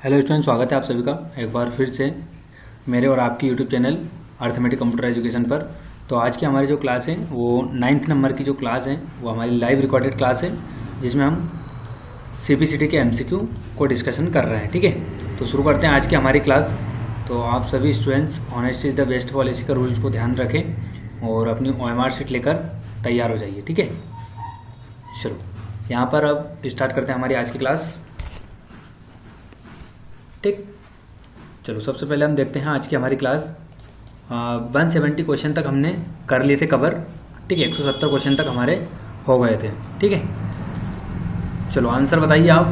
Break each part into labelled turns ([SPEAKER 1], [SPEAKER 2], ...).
[SPEAKER 1] Hello student, स्वागत है आप सभी का एक बार फिर से मेरे और आपकी YouTube channel arithmetic computer education पर। तो आज की हमारी जो क्लास है वो 9th नंबर की जो क्लास है वो हमारी लाइव रिकॉर्डेड क्लास है, जिसमें हम CPCT के MCQ को डिस्कशन कर रहे हैं। ठीक है, तो शुरू करते हैं आज की हमारी क्लास। तो आप सभी students honesty is the best policy का रूल्स को ध्यान रखें और अपनी OMR शीट लेकर तैयार हो जाइए। ठीक है, चलो यहाँ पर अब स्टार्ट करते हैं हमारी आज की क्लास। ठीक, चलो सबसे पहले हम देखते हैं आज की हमारी क्लास। 170 क्वेश्चन तक हमने कर लिए थे कवर। ठीक है, 170 क्वेश्चन तक हमारे हो गए थे। ठीक है, चलो आंसर बताइए आप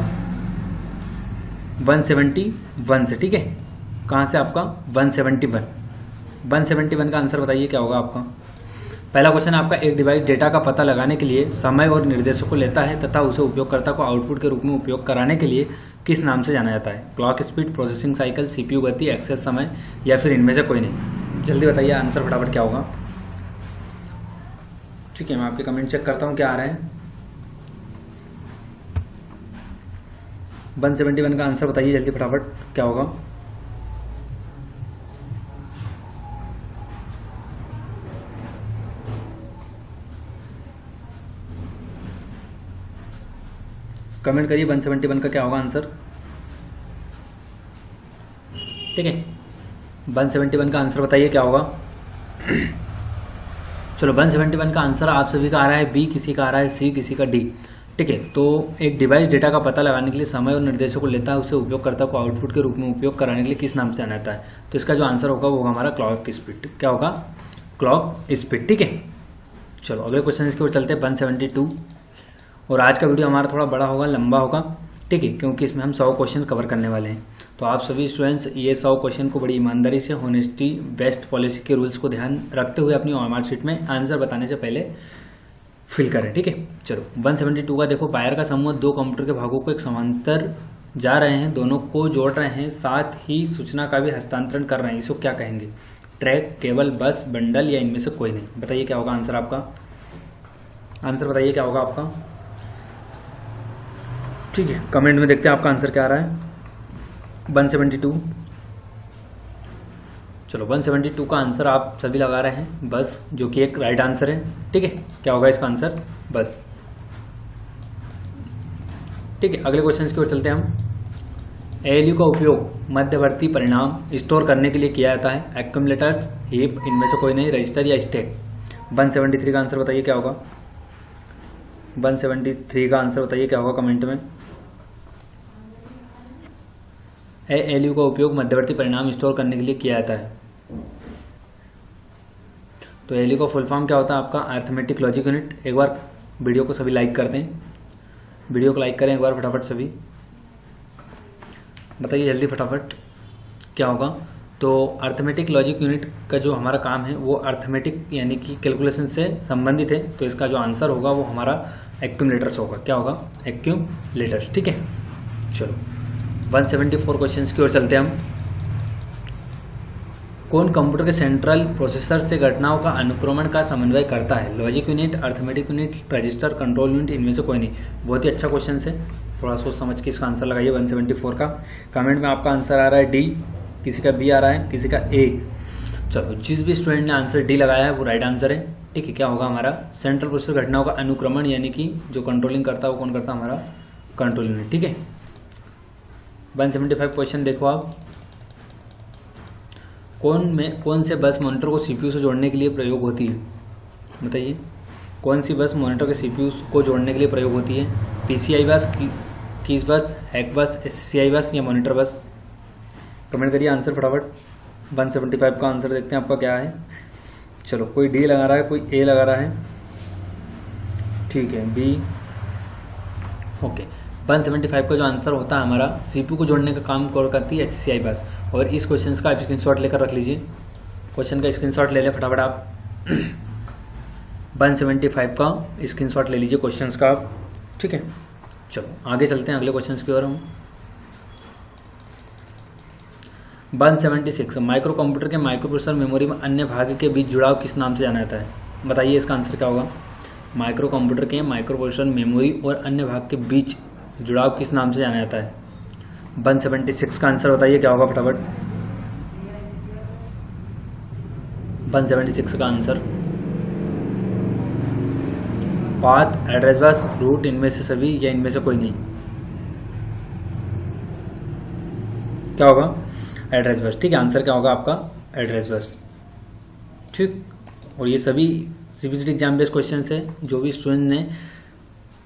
[SPEAKER 1] 171 से। ठीक है, कहाँ से आपका 171 का आंसर बताइए क्या होगा आपका। पहला क्वेश्चन आपका, एक डिवाइस डेटा का पता लगाने के लिए समय और निर्देशों को लेता है तथा उसे उपयोगकर्ता को आउटपुट के रूप में उपयोग कराने के लिए किस नाम से जाना जाता है। Clock speed, processing cycle, CPU गति, एक्सेस समय या फिर इनमें से कोई नहीं। जल्दी बताइए आंसर फटाफट क्या होगा। ठीक है, मैं आपके कमेंट चेक करता हूँ क्या आ रहे हैं। 171 का आंसर बताइए जल्दी फटाफट क्या होगा। कमेंट करिए 171 का क्या होगा आंसर। ठीक है, 171 का आंसर बताइए क्या होगा। चलो 171 का आंसर आप सभी का आ रहा है B, किसी का आ रहा है C, किसी का D। ठीक है, तो एक डिवाइस डेटा का पता लगाने के लिए समय और निर्देशों को लेता है, उसे उपयोगकर्ता को आउटपुट के रूप में उपयोग कराने के लिए किस नाम से जाना जाता है। तो इसका जो आंसर होगा वो होगा हमारा क्लॉक स्पीड। क्या होगा? Clock speed. ठीक है, चलो अगले क्वेश्चन इसके ओर चलते हैं 172। और आज का वीडियो हमारा थोड़ा बड़ा होगा, लंबा होगा। ठीक है, क्योंकि इसमें हम 100 क्वेश्चन कवर करने वाले हैं। तो आप सभी स्टूडेंट्स ये 100 क्वेश्चन को बड़ी ईमानदारी से, होनेस्टी बेस्ट पॉलिसी के रूल्स को ध्यान रखते हुए अपनी OMR शीट में आंसर बताने से पहले फिल करें। ठीक है, चलो 172 का देखो, वायर का समूह दो कंप्यूटर के भागों को एक समांतर जा रहे हैं, दोनों को जोड़ रहे हैं, साथ ही सूचना का भी हस्तांतरण कर रहे हैं। इसको क्या कहेंगे? ट्रैक, केबल, बस, बंडल या इनमें से कोई नहीं। बताइए क्या होगा आंसर आपका। आंसर बताइए क्या होगा आपका। ठीक है, कमेंट में देखते हैं आपका आंसर क्या आ रहा है। 172, चलो 172 का आंसर आप सभी लगा रहे हैं बस, जो कि एक राइट आंसर है। ठीक है, क्या होगा इसका आंसर? बस। ठीक है, अगले क्वेश्चन की ओर चलते हैं हम। ALU का उपयोग मध्यवर्ती परिणाम स्टोर करने के लिए किया जाता है। एक्यूमुलेटर्स, हीप, इनमें से कोई नहीं, रजिस्टर या स्टैक। 173 का आंसर बताइए क्या होगा। 173 का आंसर बताइए क्या होगा कमेंट में। ALU का उपयोग मध्यवर्ती परिणाम स्टोर करने के लिए किया जाता है। तो ALU का फुल फॉर्म क्या होता है आपका? Arithmetic logic unit. एक बार वीडियो को सभी लाइक कर दें, वीडियो को लाइक करें एक बार फटाफट सभी। बताइए जल्दी फटाफट क्या होगा। तो अर्थमेटिक लॉजिक यूनिट का जो हमारा काम है वो अर्थमेटिक यानी कि कैलकुलेशन से संबंधित है। तो इसका जो आंसर होगा वो हमारा एक्यूमुलेटर्स होगा। क्या होगा? एक्यूमुलेटर्स। ठीक है, चलो 174 क्वेश्चंस की ओर चलते हैं हम। कौन कंप्यूटर के सेंट्रल प्रोसेसर से घटनाओं का अनुक्रमण का समन्वय करता है? Logic unit, arithmetic unit, register, control unit, इनमें से कोई नहीं। बहुत ही अच्छा क्वेश्चन है, थोड़ा सोच समझ के इसका आंसर लगाइए 174 का। कमेंट में आपका आंसर आ रहा है D, किसी का B आ रहा है, किसी का A। चलो जिस भी स्टूडेंट ने आंसर D लगाया है वो राइट आंसर है। ठीक है, क्या होगा हमारा? सेंट्रल प्रोसेसर घटनाओं का अनुक्रमण यानी कि जो कंट्रोलिंग करता है वो कौन करता है? हमारा कंट्रोल यूनिट। ठीक है, 175 क्वेश्चन देखो आप। कौन से बस मॉनिटर को CPU से जोड़ने के लिए प्रयोग होती है? बताइए कौन सी बस मॉनिटर के CPU को जोड़ने के लिए प्रयोग होती है? PCI बस, कीज बस, हैक बस, SCI बस या मॉनिटर बस। कमेंट करिए आंसर फटाफट। 175 का आंसर देखते हैं आपका क्या है। चलो कोई D लगा रहा है, कोई A लगा रहा है। ठीक है, B। ओके, 175 का जो आंसर होता है हमारा, CPU को जोड़ने का काम कौन करती है? SCI बस। और इस क्वेश्चन का आप स्क्रीनशॉट लेकर रख लीजिए। क्वेश्चन का स्क्रीनशॉट ले लें फटाफट आप। 175 का स्क्रीनशॉट ले लीजिए क्वेश्चन का आप। ठीक है, चलो आगे चलते हैं अगले क्वेश्चन की ओर हम। 176, माइक्रो कंप्यूटर के माइक्रो प्रोसेसर मेमोरी में अन्य भाग के बीच जुड़ाव किस नाम से जाना जाता है? बताइए इसका आंसर क्या होगा। माइक्रो कंप्यूटर के माइक्रो प्रोसेसर मेमोरी और अन्य भाग के बीच जुड़ाव किस नाम से जाना जाता है? 176 का आंसर बताइए क्या होगा फटाफट। 176 का answer path, address bus, route, इनमें से सभी या इनमें से कोई नहीं, क्या होगा? Address bus. ठीक है, आंसर क्या होगा आपका? Address bus. ठीक, और ये सभी सीबीएसई एग्जाम बेस्ड क्वेश्चन है। जो भी स्टूडेंट ने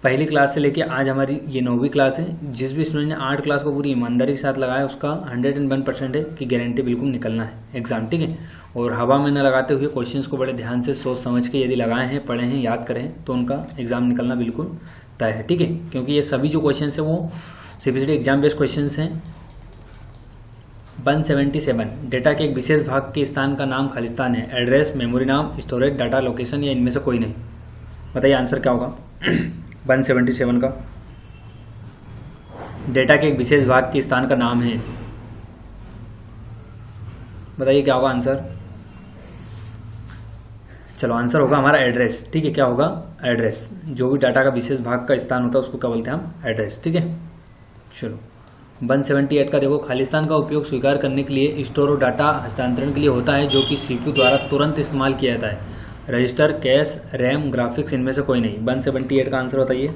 [SPEAKER 1] पहली क्लास से लेके आज हमारी ये 9वीं क्लास है, जिस भी स्टूडेंट ने 8 क्लास को पूरी ईमानदारी के साथ लगाया उसका 101% है कि गारंटी बिल्कुल निकलना है एग्जाम। ठीक है, और हवा में न लगाते हुए क्वेश्चंस को बड़े ध्यान से सोच समझ के यदि लगाए हैं, पढ़े हैं, याद करें तो उनका एग्जाम निकलना बिल्कुल तय है। ठीक है, क्योंकि ये सभी जो क्वेश्चन है वो सीबीएसई एग्जाम बेस्ड क्वेश्चन हैं। 177 डेटा के एक विशेष भाग के स्थान का नाम खालिस्तान है। एड्रेस, मेमोरी नाम, स्टोरेज, डाटा लोकेशन या इनमें से कोई नहीं। बताइए आंसर क्या होगा 177 का। डेटा के एक विशेष भाग के स्थान का नाम है, बताइए क्या होगा आंसर। चलो आंसर होगा हमारा एड्रेस। ठीक है, क्या होगा? एड्रेस। जो भी डाटा का विशेष भाग का स्थान होता है उसको क्या बोलते हैं हम? एड्रेस। ठीक है, चलो 178 का देखो, खालिस्तान का उपयोग स्वीकार करने के लिए स्टोर और डाटा हस्तांतरण के लिए होता है जो कि सीपीयू द्वारा तुरंत इस्तेमाल किया जाता है। रजिस्टर, कैश, रैम, ग्राफिक्स, इनमें से कोई नहीं। 178 का आंसर बताइए।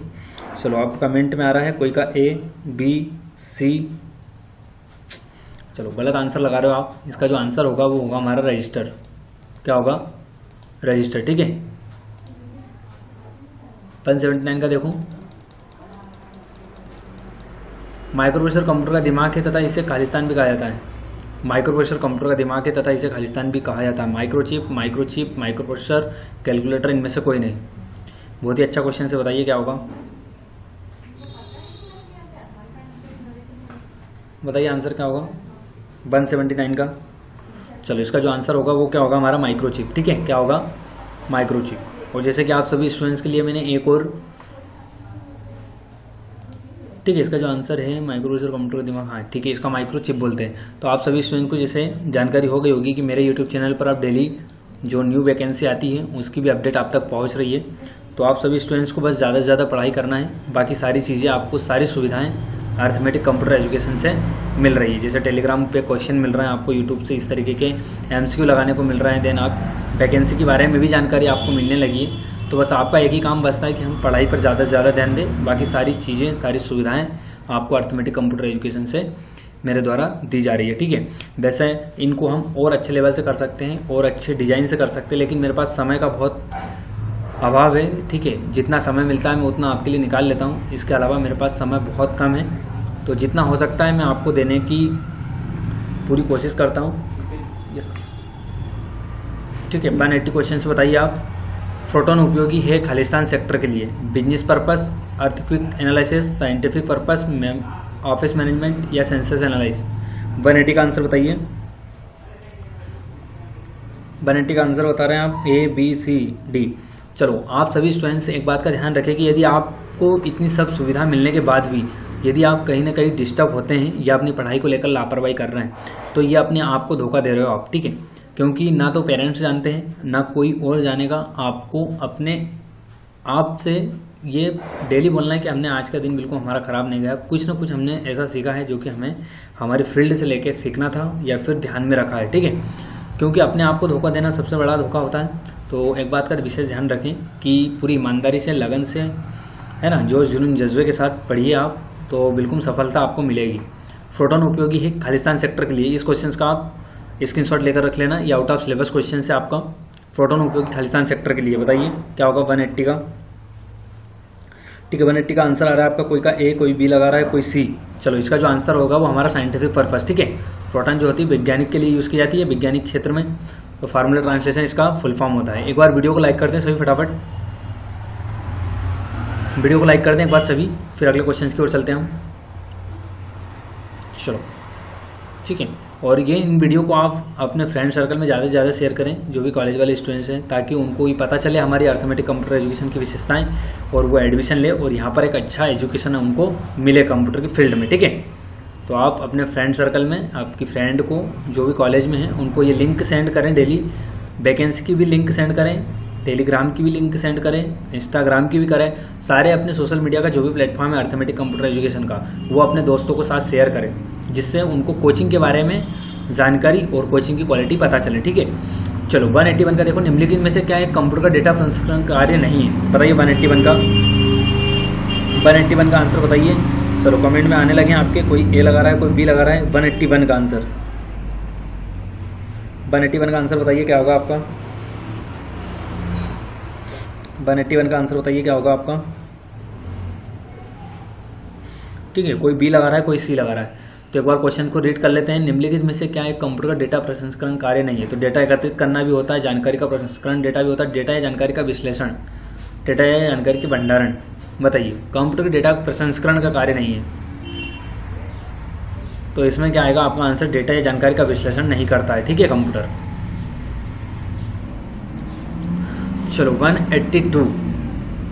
[SPEAKER 1] चलो आप कमेंट में आ रहा है कोई का ए, बी, सी। चलो गलत आंसर लगा रहे हो आप। इसका जो आंसर होगा वो होगा हमारा रजिस्टर। क्या होगा? रजिस्टर। ठीक है, 179 का देखो, माइक्रोप्रोसेसर कंप्यूटर का दिमाग है तथा इसे खालिस्तान भी कहा जाता है। माइक्रोप्रोसेसर कंप्यूटर का दिमाग है तथा इसे खालिस्तान भी कहा जाता है। माइक्रोचिप, माइक्रोप्रोसेसर, कैलकुलेटर, इनमें से कोई नहीं। बहुत ही अच्छा क्वेश्चन से बताइए क्या होगा। बताइए आंसर क्या होगा 179 का। चलो इसका जो आंसर होगा वो क्या होगा? हमारा माइक्रोचिप। ठीक है, क्या होगा? माइक्रोचिप। और जैसे कि आप सभी स्टूडेंट्स के लिए मैंने एक और, ठीक है, इसका जो आंसर है माइक्रोप्रोसेसर कंप्यूटर का दिमाग, हाँ ठीक है, इसका माइक्रोचिप बोलते हैं। तो आप सभी स्टूडेंट को जैसे जानकारी हो गई होगी कि मेरे यूट्यूब चैनल पर आप डेली जो न्यू वैकेंसी आती है उसकी भी अपडेट आप तक पहुंच रही है। तो आप सभी स्टूडेंट्स को बस ज़्यादा से ज़्यादा पढ़ाई करना है, बाकी सारी चीज़ें आपको, सारी सुविधाएँ अर्थमेटिक कंप्यूटर एजुकेशन से मिल रही है। जैसे टेलीग्राम पे क्वेश्चन मिल रहे हैं आपको, यूट्यूब से इस तरीके के MCQ लगाने को मिल रहे हैं। देन आप वैकेंसी के बारे में भी जानकारी आपको मिलने लगी है। तो बस आपका एक ही काम बचता है कि हम पढ़ाई पर ज़्यादा से ज़्यादा ध्यान दें, बाकी सारी चीज़ें, सारी सुविधाएं आपको अर्थमेटिक कंप्यूटर एजुकेशन से मेरे द्वारा दी जा रही है। ठीक है, वैसे इनको हम और अच्छे लेवल से कर सकते हैं और अच्छे डिज़ाइन से कर सकते हैं, लेकिन मेरे पास समय का बहुत अभाव है। ठीक है, जितना समय मिलता है मैं उतना आपके लिए निकाल लेता हूँ। इसके अलावा मेरे पास समय बहुत कम है, तो जितना हो सकता है मैं आपको देने की पूरी कोशिश करता हूँ। ठीक है, 180 क्वेश्चन से बताइए आप। फोटोन उपयोगी है खालिस्तान सेक्टर के लिए। Business purpose, earthquake analysis, scientific purpose, office management या सेंसस एनालिसिस। 180 का आंसर बताइए। 180 का आंसर बता रहे हैं आप A, B, C, D। चलो आप सभी स्टूडेंट्स एक बात का ध्यान रखें कि यदि आपको इतनी सब सुविधा मिलने के बाद भी यदि आप कहीं ना कहीं डिस्टर्ब होते हैं या अपनी पढ़ाई को लेकर लापरवाही कर रहे हैं तो ये अपने आप को धोखा दे रहे हो आप। ठीक है, क्योंकि ना तो पेरेंट्स जानते हैं ना कोई और जानेगा। आपको अपने आप से ये डेली बोलना है कि हमने आज का दिन बिल्कुल हमारा ख़राब नहीं गया, कुछ ना कुछ हमने ऐसा सीखा है जो कि हमें हमारी फील्ड से लेके सीखना था या फिर ध्यान में रखा है। ठीक है, क्योंकि अपने आप को धोखा देना सबसे बड़ा धोखा होता है। तो एक बात का विशेष ध्यान रखें कि पूरी ईमानदारी से, लगन से, है ना, जोश जुनून जज्बे के साथ पढ़िए आप, तो बिल्कुल सफलता आपको मिलेगी। फोटोन उपयोगी है खालिस्तान सेक्टर के लिए। इस क्वेश्चन का आप स्क्रीनशॉट लेकर रख लेना, ये आउट ऑफ सिलेबस क्वेश्चन है आपका। फोटोन उपयोगी खालिस्तान सेक्टर के लिए बताइए क्या होगा 180 का। ठीक है, 180 का आंसर आ रहा है आपका, कोई का A, कोई B लगा रहा है, कोई C। चलो इसका जो आंसर होगा वो हमारा साइंटिफिक पर्पस। ठीक है, फोटोन जो होती है वैज्ञानिक के लिए यूज़ की जाती है, वैज्ञानिक क्षेत्र में। तो फार्मूला ट्रांसलेशन इसका फुल फॉर्म होता है। एक बार वीडियो को लाइक कर दें सभी, फटाफट वीडियो को लाइक कर दें एक बार सभी, फिर अगले क्वेश्चन की ओर चलते हैं हम। चलो ठीक है, और ये इन वीडियो को आप अपने फ्रेंड सर्कल में ज़्यादा से ज़्यादा शेयर करें जो भी कॉलेज वाले स्टूडेंट्स हैं, ताकि उनको भी पता चले हमारी अर्थमेटिक कंप्यूटर एजुकेशन की विशेषताएं और वो एडमिशन ले और यहाँ पर एक अच्छा एजुकेशन उनको मिले कंप्यूटर की फील्ड में। ठीक है, तो आप अपने फ्रेंड सर्कल में आपकी फ्रेंड को जो भी कॉलेज में है उनको ये लिंक सेंड करें, डेली वैकेंसी की भी लिंक सेंड करें टेलीग्राम की भी लिंक सेंड करें, इंस्टाग्राम की भी करें, सारे अपने सोशल मीडिया का जो भी प्लेटफॉर्म है अर्थमेटिक कंप्यूटर एजुकेशन का, वो अपने दोस्तों को साथ शेयर करें, जिससे उनको कोचिंग के बारे में जानकारी और कोचिंग की क्वालिटी पता चले। ठीक है, चलो 181 का देखो, निम्नलिखित में से क्या है कंप्यूटर का डेटा प्रसंस्करण कार्य नहीं है, बताइए 181 का आंसर बताइए। चलो कमेंट में आने लगे आपके, कोई ए लगा रहा है, कोई बी लगा रहा है। 181 का आंसर, 181 का आंसर बताइए क्या होगा आपका। 181 का आंसर बताइए क्या होगा आपका। ठीक है, कोई बी लगा रहा है, कोई सी लगा रहा है। तो एक बार क्वेश्चन को रीड कर लेते हैं। निम्नलिखित में से क्या है कंप्यूटर का डेटा प्रसंस्करण कार्य नहीं है। तो डेटा एकत्रित करना भी होता है, जानकारी का प्रसंस्करण डेटा भी होता है, डेटा या जानकारी का विश्लेषण, डेटा या जानकारी के भंडारण। बताइए, कंप्यूटर के डेटा प्रसंस्करण का कार्य नहीं है, तो इसमें क्या आएगा आपका आंसर, डेटा या जानकारी का विश्लेषण नहीं करता है। ठीक है कंप्यूटर। चलो 182,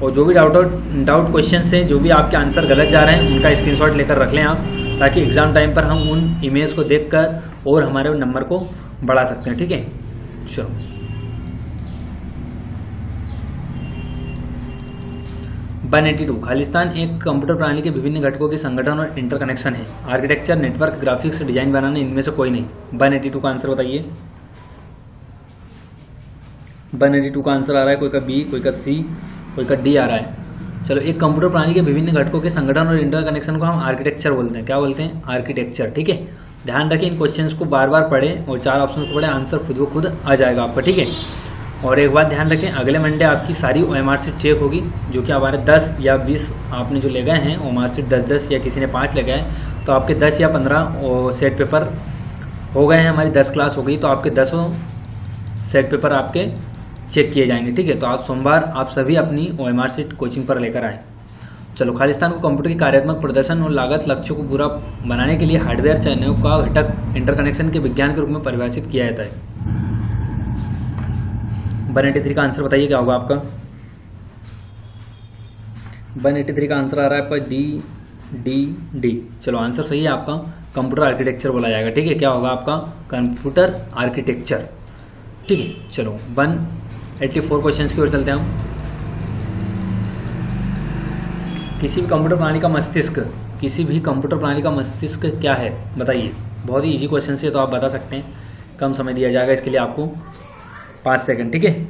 [SPEAKER 1] और जो भी डाउट क्वेश्चन से जो भी आपके आंसर गलत जा रहे हैं उनका स्क्रीनशॉट लेकर रख लें आप, ताकि एग्जाम टाइम पर हम उन इमेज को देखकर और हमारे नंबर को बढ़ा सकते हैं। ठीक है, चलो 182, खालिस्तान एक कंप्यूटर प्रणाली के विभिन्न घटकों के संगठन और इंटरकनेक्शन है। आर्किटेक्चर, नेटवर्क, ग्राफिक्स, डिजाइन बनाना, इनमें से कोई नहीं। 182 का आंसर बताइए। 182 का आंसर आ रहा है, कोई का बी, कोई का सी, कोई का डी आ रहा है। चलो, एक कंप्यूटर प्रणाली के विभिन्न घटकों के संगठन और इंटरकनेक्शन को हम आर्किटेक्चर बोलते हैं। क्या बोलते हैं? आर्किटेक्चर। ठीक है, ध्यान रखें, इन क्वेश्चंस को बार बार पढ़ें और 4 ऑप्शन को पढ़ें, आंसर खुद ब खुद आ जाएगा आपका। ठीक है, और एक बात ध्यान रखें, अगले मंडे आपकी सारी OMR सीट चेक होगी, जो कि हमारे 10 या 20 आपने जो ले गए हैं OMR सीट 10-10 या किसी ने 5 ले गए, तो आपके 10 या 15 सेट पेपर हो गए हैं, हमारी 10 क्लास हो गई, तो आपके 10 सेट पेपर आपके चेक किए जाएंगे। ठीक है, तो आप सोमवार आप सभी अपनी OMR सीट कोचिंग पर लेकर आएँ। चलो, खालिस्तान को कंप्यूटर के कार्यात्मक प्रदर्शन और लागत लक्ष्यों को पूरा बनाने के लिए हार्डवेयर चयनों का घटक इंटरकनेक्शन के विज्ञान के रूप में परिभाषित किया जाता है। 183 का आंसर बताइए क्या होगा आपका। 183 का आंसर आ रहा है आपका डी। चलो, आंसर सही है आपका, कंप्यूटर आर्किटेक्चर बोला जाएगा। ठीक है, क्या होगा आपका? Computer architecture. ठीक है, चलो 184 क्वेश्चन की ओर चलते हैं हम। किसी भी कंप्यूटर प्रणाली का मस्तिष्क क्या है बताइए। बहुत ही इजी क्वेश्चन है, तो आप बता सकते हैं। कम समय दिया जाएगा इसके लिए आपको, 5 सेकंड। ठीक है,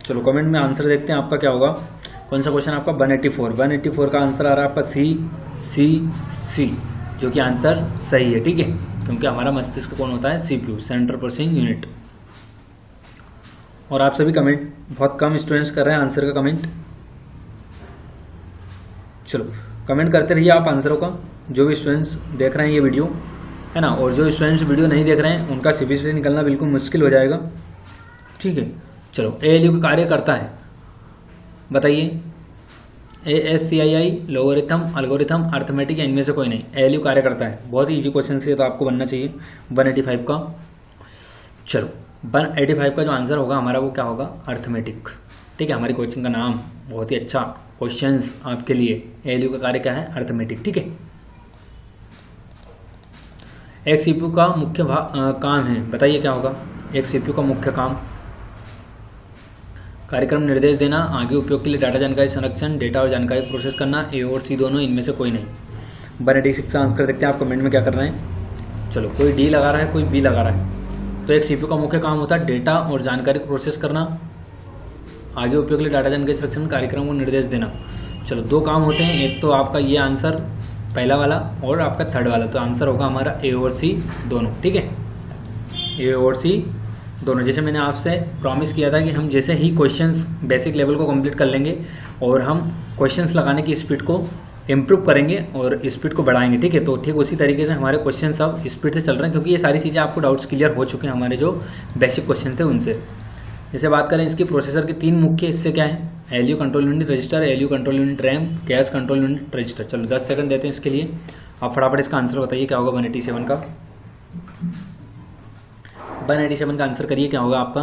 [SPEAKER 1] चलो कमेंट में आंसर देखते हैं आपका क्या होगा। कौन सा क्वेश्चन आपका? 184 का आंसर आ रहा है आपका सी, जो कि आंसर सही है। ठीक है, क्योंकि हमारा मस्तिष्क कौन होता है? CPU, central processing unit. और आप सभी कमेंट, बहुत कम स्टूडेंट्स कर रहे हैं आंसर का कमेंट। चलो, कमेंट करते रहिए आप आंसरों का, जो भी स्टूडेंट्स देख रहे हैं ये वीडियो, है ना। और जो स्टूडेंट्स वीडियो नहीं देख रहे हैं उनका CBCT निकलना बिल्कुल मुश्किल हो जाएगा। ठीक है, चलो, ALU का कार्य करता है बताइए। ASCII, लोगरिथम, एल्गोरिथम, अर्थमेटिक, या इनमें से कोई नहीं। ALU कार्य करता है, बहुत ही इजी क्वेश्चन से, तो आपको बनना चाहिए 185 का। चलो, 185 का जो आंसर होगा हमारा वो क्या होगा? अर्थमेटिक। ठीक है, हमारी कोचिंग का नाम, बहुत ही अच्छा क्वेश्चंस आपके लिए। ALU का कार्य क्या है? अर्थमेटिक। ठीक है, एक CPU का मुख्य काम है बताइए क्या होगा। एक CPU का मुख्य काम, कार्यक्रम निर्देश देना, आगे उपयोग के लिए डाटा जानकारी संरक्षण, डेटा और जानकारी को प्रोसेस करना, A और C दोनों, इनमें से कोई नहीं। 186 का आंसर देखते हैं आप कमेंट में क्या कर रहे हैं। चलो, कोई D लगा रहा है, कोई B लगा रहा है। तो एक CPU का मुख्य काम होता है डेटा और जानकारी को प्रोसेस करना, आगे उपयोग के लिए डाटा जानकारी संरक्षण, कार्यक्रम को निर्देश देना। चलो, 2 काम होते हैं, एक तो आपका ये आंसर पहला वाला और आपका थर्ड वाला, तो आंसर होगा हमारा A और C दोनों। ठीक है, A और C दोनों। जैसे मैंने आपसे प्रॉमिस किया था कि हम जैसे ही क्वेश्चंस बेसिक लेवल को कंप्लीट कर लेंगे और हम क्वेश्चंस लगाने की स्पीड को इम्प्रूव करेंगे और स्पीड को बढ़ाएंगे। ठीक है, तो ठीक उसी तरीके से हमारे क्वेश्चन अब स्पीड से चल रहे हैं, क्योंकि ये सारी चीज़ें आपको डाउट्स क्लियर हो चुके हैं हमारे जो बेसिक क्वेश्चन थे उनसे। जैसे बात करें इसकी प्रोसेसर के 3 मुख्य हिस्से क्या है? ALU control unit register, ALU control unit RAM, cash control unit register. चलो 10 सेकंड देते हैं इसके लिए, आप फटाफट इसका आंसर बताइए क्या होगा 187 का। 187 का आंसर करिए क्या होगा आपका।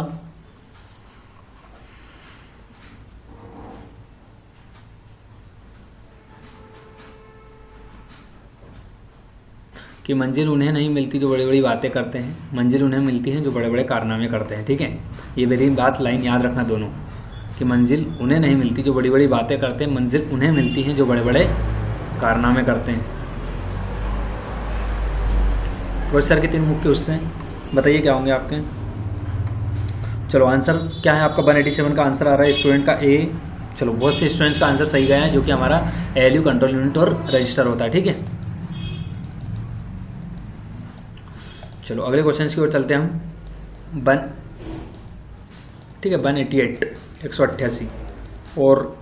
[SPEAKER 1] कि मंजिल उन्हें नहीं मिलती जो बड़ी बड़ी बातें करते हैं, मंजिल उन्हें मिलती हैं जो बड़े बड़े कारनामे करते हैं। ठीक है, ये मेरी बात लाइन याद रखना दोनों, कि मंजिल उन्हें नहीं मिलती जो बड़ी बड़ी बातें करते हैं, मंजिल उन्हें मिलती हैं जो बड़े बड़े कारनामे करते हैं। प्रोसेसर के 3 मुख्य हिस्से बताइए क्या होंगे आपके। चलो आंसर क्या है आपका 187 का आंसर आ रहा है स्टूडेंट का ए। चलो बहुत से स्टूडेंट्स का आंसर सही गया है, जो कि हमारा ALU कंट्रोल यूनिट और रजिस्टर होता है। ठीक है, चलो अगले क्वेश्चन की ओर चलते हैं हम। ठीक है 188 188। और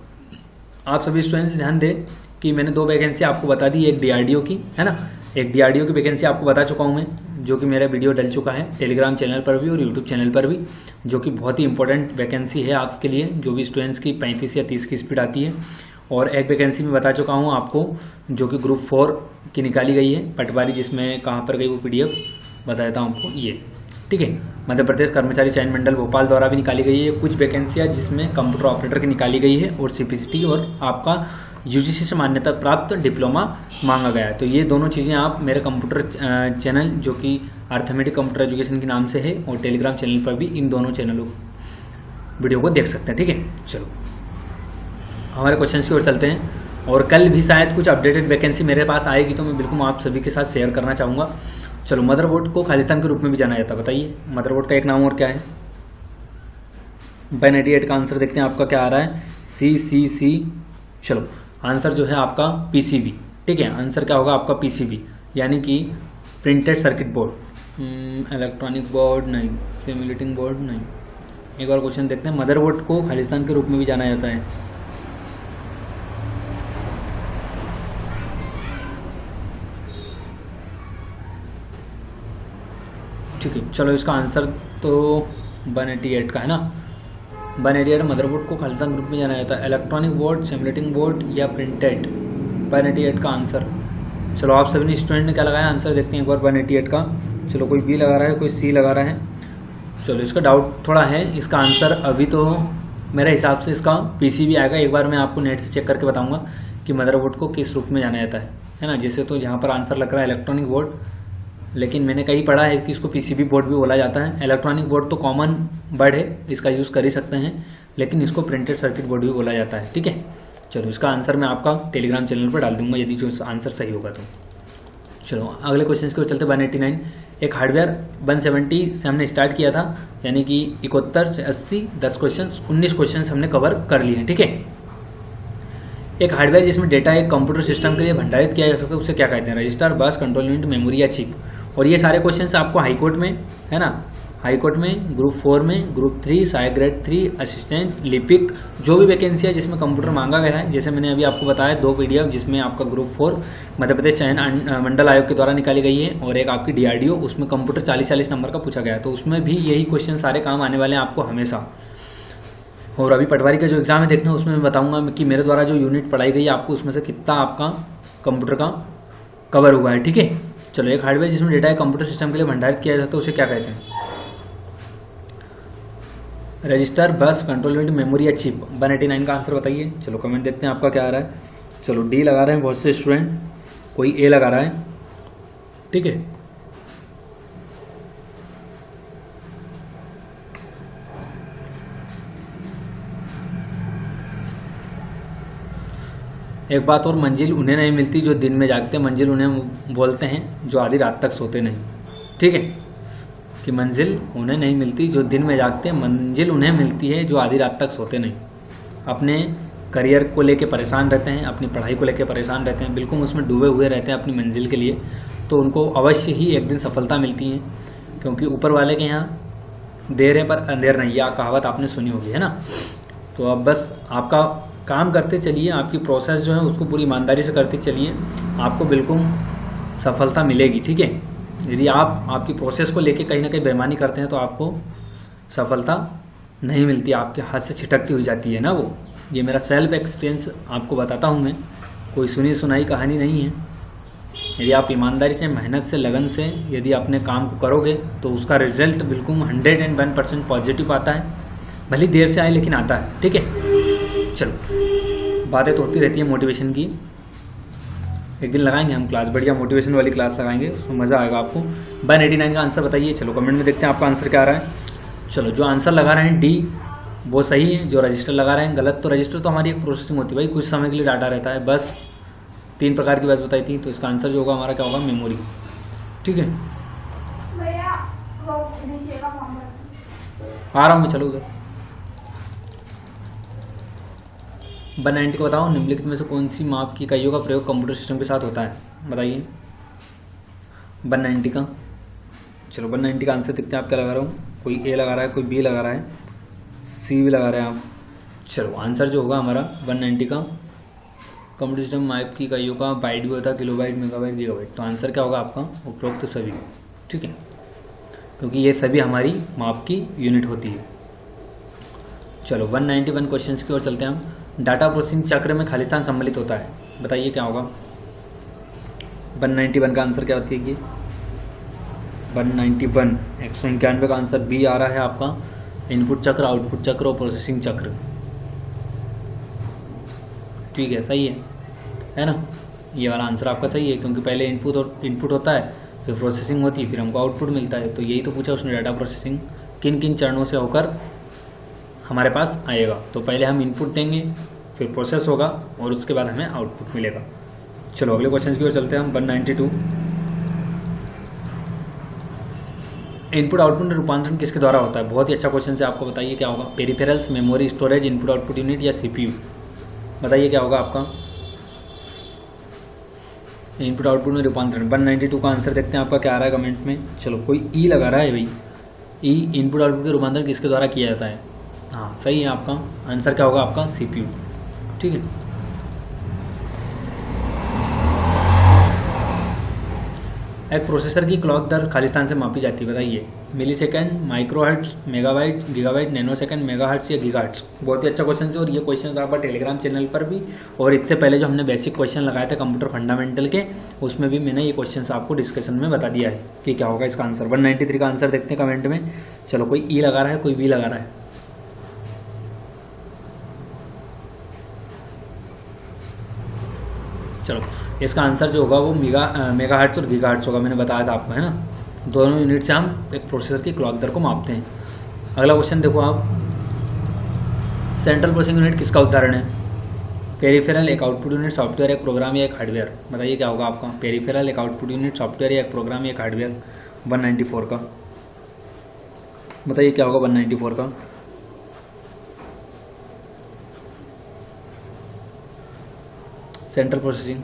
[SPEAKER 1] आप सभी स्टूडेंट्स ध्यान दें कि मैंने 2 वैकेंसी आपको बता दी, एक DRDO की है ना, एक DRDO की वैकेंसी आपको बता चुका हूँ मैं, जो कि मेरा वीडियो डल चुका है टेलीग्राम चैनल पर भी और यूट्यूब चैनल पर भी, जो कि बहुत ही इंपॉर्टेंट वैकेंसी है आपके लिए, जो भी स्टूडेंट्स की 35 या 30 की स्पीड आती है। और एक वैकेंसी में बता चुका हूँ आपको, जो कि ग्रुप 4 की निकाली गई है पटवारी, जिसमें कहाँ पर गई वो PDF बता देता हूँ आपको ये। ठीक है, मध्य प्रदेश कर्मचारी चयन मंडल भोपाल द्वारा भी निकाली गई है कुछ वैकेंसियाँ, जिसमें कंप्यूटर ऑपरेटर की निकाली गई है और CPCT और आपका UGC से मान्यता प्राप्त डिप्लोमा मांगा गया है। तो ये दोनों चीज़ें आप मेरे कंप्यूटर चैनल, जो कि अर्थमेटिक कंप्यूटर एजुकेशन के नाम से है, और टेलीग्राम चैनल पर भी इन दोनों चैनलों वीडियो को देख सकते हैं। ठीक है, चलो हमारे क्वेश्चन की ओर चलते हैं। और कल भी शायद कुछ अपडेटेड वैकेंसी मेरे पास आएगी, तो मैं बिल्कुल आप सभी के साथ शेयर करना चाहूँगा। चलो मदरबोर्ड को खालिस्तान के रूप में भी जाना जाता है, बताइए मदरबोर्ड का एक नाम और क्या है। 188 का आंसर देखते हैं आपका क्या आ रहा है, CCC। चलो आंसर जो है आपका PCB। ठीक है, आंसर क्या होगा आपका PCB, यानी कि printed circuit board. Electronic board नहीं, सिमुलेटिंग बोर्ड नहीं। एक और क्वेश्चन देखते हैं, मदरबोर्ड को खालिस्तान के रूप में भी जाना जाता है। ठीक है, चलो इसका आंसर तो 188 का है ना, 188 मदरबोर्ड को खालिस्तान ग्रुप में जाना जाता है। इलेक्ट्रॉनिक बोर्ड, सिमुलेटिंग बोर्ड या प्रिंटेड, 188 का आंसर। चलो आप सभी ने स्टूडेंट ने क्या लगाया आंसर देखते हैं एक बार 188 का। चलो कोई B लगा रहा है, कोई C लगा रहा है। चलो इसका डाउट थोड़ा है, इसका आंसर अभी तो मेरे हिसाब से इसका PCB आएगा। एक बार मैं आपको नेट से चेक करके बताऊँगा कि मदरबोर्ड को किस रूप में जाना जाता है ना। जैसे तो यहाँ पर आंसर लग रहा है इलेक्ट्रॉनिक बोर्ड, लेकिन मैंने कहीं पढ़ा है कि इसको PCB बोर्ड भी बोला जाता है। इलेक्ट्रॉनिक बोर्ड तो कॉमन वर्ड है, इसका यूज़ कर ही सकते हैं, लेकिन इसको प्रिंटेड सर्किट बोर्ड भी बोला जाता है। ठीक है, चलो इसका आंसर मैं आपका टेलीग्राम चैनल पर डाल दूंगा यदि जो आंसर सही होगा तो। चलो अगले क्वेश्चन की ओर चलते 189। एक हार्डवेयर 170 से हमने स्टार्ट किया था, यानी कि 71 से 80 10 क्वेश्चन 19 क्वेश्चन हमने कवर कर लिए हैं। ठीक है, एक हार्डवेयर जिसमें डेटा एक कंप्यूटर सिस्टम के लिए भंडारित किया जा सकता है, उसे क्या कहते हैं। रजिस्टर, बस, कंट्रोल यूनिट, मेमोरी या चिप। और ये सारे क्वेश्चंस आपको हाईकोर्ट में है ना, हाईकोर्ट में, ग्रुप 4 में, ग्रुप 3, सहायक ग्रेड 3, असिस्टेंट, लिपिक, जो भी वैकेंसी है जिसमें कंप्यूटर मांगा गया है। जैसे मैंने अभी आपको बताया 2 PDF, जिसमें आपका ग्रुप 4 मध्य प्रदेश चयन मंडल आयोग के द्वारा निकाली गई है, और एक आपकी DRDO, उसमें कंप्यूटर 40-40 नंबर का पूछा गया है। तो उसमें भी यही क्वेश्चन सारे काम आने वाले हैं आपको हमेशा। और अभी पटवारी का जो एग्जाम है देखना, उसमें मैं बताऊंगा कि मेरे द्वारा जो यूनिट पढ़ाई गई है आपको उसमें से कितना आपका कंप्यूटर का कवर हुआ है। ठीक है, चलो एक हार्डवेयर जिसमें डेटा है कंप्यूटर सिस्टम के लिए भंडारित किया जाता है, उसे क्या कहते हैं। रजिस्टर, बस, कंट्रोल यूनिट, मेमोरी या चिप। 189 का आंसर बताइए। चलो कमेंट देखते हैं आपका क्या आ रहा है। चलो D लगा रहे हैं बहुत से स्टूडेंट, कोई A लगा रहा है। ठीक है, एक बात और, मंजिल उन्हें नहीं मिलती जो दिन में जागते, मंजिल उन्हें बोलते हैं जो आधी रात तक सोते नहीं। ठीक है, कि मंजिल उन्हें नहीं मिलती जो दिन में जागते, मंजिल उन्हें मिलती है जो आधी रात तक सोते नहीं। अपने करियर को लेके परेशान रहते हैं, अपनी पढ़ाई को लेके परेशान रहते हैं, बिल्कुल उसमें डूबे हुए रहते हैं अपनी मंजिल के लिए, तो उनको अवश्य ही एक दिन सफलता मिलती है, क्योंकि ऊपर वाले के यहाँ देर है पर अंधेर नहीं, यह कहावत आपने सुनी होगी है ना। तो अब बस आपका काम करते चलिए, आपकी प्रोसेस जो है उसको पूरी ईमानदारी से करते चलिए, आपको बिल्कुल सफलता मिलेगी। ठीक है, यदि आप आपकी प्रोसेस को लेके कहीं ना कहीं बेईमानी करते हैं तो आपको सफलता नहीं मिलती, आपके हाथ से छिटकती हुई जाती है ना वो। ये मेरा सेल्फ एक्सपीरियंस आपको बताता हूँ मैं, कोई सुनी सुनाई कहानी नहीं है। यदि आप ईमानदारी से, मेहनत से, लगन से यदि अपने काम को करोगे तो उसका रिजल्ट बिल्कुल 101% पॉजिटिव आता है, भले देर से आए लेकिन आता है। ठीक है, चलो बातें तो होती रहती है मोटिवेशन की। एक दिन लगाएंगे हम क्लास, बढ़िया मोटिवेशन वाली क्लास लगाएंगे, उसमें मज़ा आएगा आपको। 189 का आंसर बताइए। चलो कमेंट में देखते हैं आपका आंसर क्या आ रहा है। चलो जो आंसर लगा रहे हैं डी वो सही है, जो रजिस्टर लगा रहे हैं गलत। तो रजिस्टर तो हमारी एक प्रोसेसिंग होती है भाई, कुछ समय के लिए डाटा रहता है बस। 3 प्रकार की बात बताई थी, तो इसका आंसर जो होगा हमारा क्या होगा, मेमोरी। ठीक है, आ रहा हूँ मैं, चलो उधर। 190 को बताओ, निम्नलिखित में से कौन सी माप की इकाइयों का प्रयोग कंप्यूटर सिस्टम के साथ होता है, बताइए। 190 का, चलो 190 का आंसर देखते हैं आप क्या लगा रहा हूँ। कोई ए लगा रहा है, कोई बी लगा रहा है, सी भी लगा रहे हैं आप। चलो आंसर जो होगा हमारा 190 का कंप्यूटर सिस्टम माप की इकाइयों का बाइट भी होता है, किलोबाइट, मेगाबाइट, गीगाबाइट। तो आंसर क्या होगा आपका, उपरोक्त सभी। ठीक है, क्योंकि ये सभी हमारी माप की यूनिट होती है। चलो 191 क्वेश्चन की ओर चलते हैं हम। डाटा प्रोसेसिंग चक्र में खालिस्तान सम्मिलित होता है, बताइए क्या होगा। 191 का आंसर क्या होती है, 191 191 का आंसर बी आ रहा है आपका, इनपुट चक्र, आउटपुट चक्र और प्रोसेसिंग चक्र। ठीक है, सही है ना। ये वाला आंसर आपका सही है, क्योंकि पहले इनपुट होता है, फिर प्रोसेसिंग होती है, फिर हमको आउटपुट मिलता है। तो यही तो पूछा उसने, डाटा प्रोसेसिंग किन किन चरणों से होकर हमारे पास आएगा। तो पहले हम इनपुट देंगे, फिर प्रोसेस होगा और उसके बाद हमें आउटपुट मिलेगा। चलो अगले क्वेश्चन की ओर चलते हैं हम। 192 इनपुट आउटपुट रूपांतरण किसके द्वारा होता है, बहुत ही अच्छा क्वेश्चन है। आपको बताइए क्या होगा, peripherals, memory, storage, input output unit या सीपीयू, बताइए क्या होगा आपका इनपुट आउटपुट में रूपांतरण। 192 का आंसर देखते हैं आपका क्या आ रहा है कमेंट में। चलो कोई ई लगा रहा है भाई, ई इनपुट आउटपुट के रूपांतरण किसके द्वारा किया जाता है। हाँ सही है, आपका आंसर क्या होगा आपका, सीपीयू। ठीक है, एक प्रोसेसर की क्लॉक दर खालिस्तान से मापी जाती है, बताइए। Millisecond, microhertz, megabyte, gigabyte, nanosecond, megahertz या गीगाहर्ट्ज। बहुत ही अच्छा क्वेश्चन है, और ये क्वेश्चन आपका टेलीग्राम चैनल पर भी, और इससे पहले जो हमने बेसिक क्वेश्चन लगाए थे कंप्यूटर फंडामेंटल के, उसमें भी मैंने ये क्वेश्चन आपको डिस्कशन में बता दिया है कि क्या होगा इसका आंसर। 193 का आंसर देखते हैं कमेंट में। चलो कोई ई लगा रहा है, कोई बी लगा रहा है। चलो इसका आंसर जो होगा वो मेगाहर्ट्ज और गीगाहर्ट्ज होगा, मैंने बताया था आपको, है ना। दोनों यूनिट से हम एक प्रोसेसर की क्लॉक दर को मापते हैं। अगला क्वेश्चन देखो आप, सेंट्रल प्रोसेसिंग यूनिट किसका उदाहरण है। पेरिफेरल एक आउटपुट यूनिट, सॉफ्टवेयर एक प्रोग्राम या एक हार्डवेयर, बताइए क्या होगा आपका। पेरिफेरल एक आउटपुट यूनिट, सॉफ्टवेयर या एक प्रोग्राम या एक हार्डवेयर। 194 का बताइए क्या होगा, 194 का। सेंट्रल प्रोसेसिंग,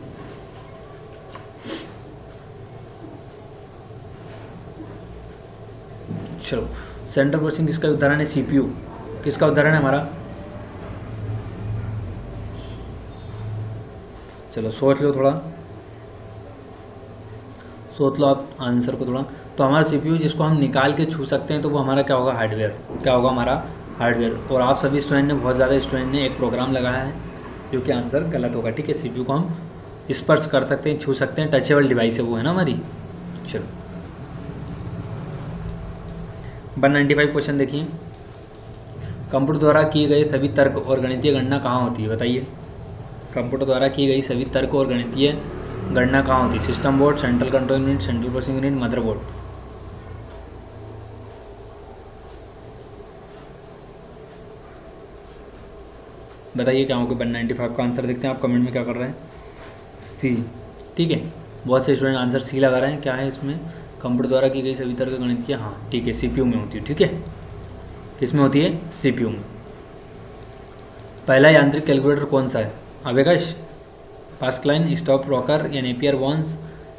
[SPEAKER 1] चलो सेंट्रल प्रोसेसिंग किसका उदाहरण है, सीपीयू किसका उदाहरण है हमारा। चलो सोच लो थोड़ा, सोच लो आप आंसर को थोड़ा। तो हमारा सीपीयू जिसको हम निकाल के छू सकते हैं, तो वो हमारा क्या होगा, हार्डवेयर। क्या होगा हमारा, हार्डवेयर। और आप सभी स्टूडेंट ने, बहुत ज़्यादा स्टूडेंट ने एक प्रोग्राम लगाया है, जो कि आंसर गलत होगा। ठीक है, सीपीयू को हम स्पर्श कर सकते हैं, छू सकते हैं, टचेबल डिवाइस है वो, है ना हमारी। चलो 195 क्वेश्चन देखिए, कंप्यूटर द्वारा किए गए सभी तर्क और गणितीय गणना कहाँ होती है, बताइए। कंप्यूटर द्वारा की गई सभी तर्क और गणितीय गणना कहाँ होती है। System board, central control unit, central processing unit, motherboard. बताइए क्या होगा। 195 का आंसर देखते हैं आप कमेंट में क्या कर रहे हैं, सी। ठीक है, बहुत से स्टूडेंट आंसर सी लगा रहे हैं। क्या है इसमें, कंप्यूटर द्वारा की गई सभी तरह की गणितीय, हाँ ठीक है, सीपीयू में होती है। ठीक है, किस में होती है, सीपीयू में। पहला यांत्रिक कैलकुलेटर कौन सा है, अबेकस, पास्कलाइन, स्टॉप रॉकर या नेपियर वॉन्स,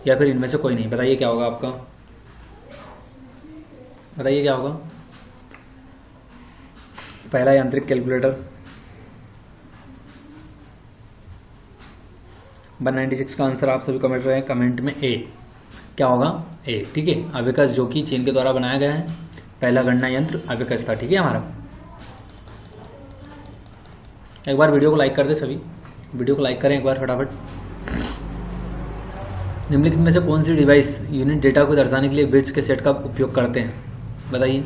[SPEAKER 1] या फिर इनमें से कोई नहीं। बताइए क्या होगा आपका, बताइए क्या होगा पहला यांत्रिक कैलकुलेटर। 196 का आंसर आप सभी कमेंट रहे हैं कमेंट में, ए। क्या होगा, ए। ठीक है, अबेकस जो कि चीन के द्वारा बनाया गया है, पहला गणना यंत्र अबेकस था। ठीक है हमारा। एक बार वीडियो को लाइक कर दे सभी, वीडियो को लाइक करें एक बार फटाफट। निम्नलिखित में से कौन सी डिवाइस यूनिट डेटा को दर्शाने के लिए बिट्स के सेट का उपयोग करते हैं, बताइए।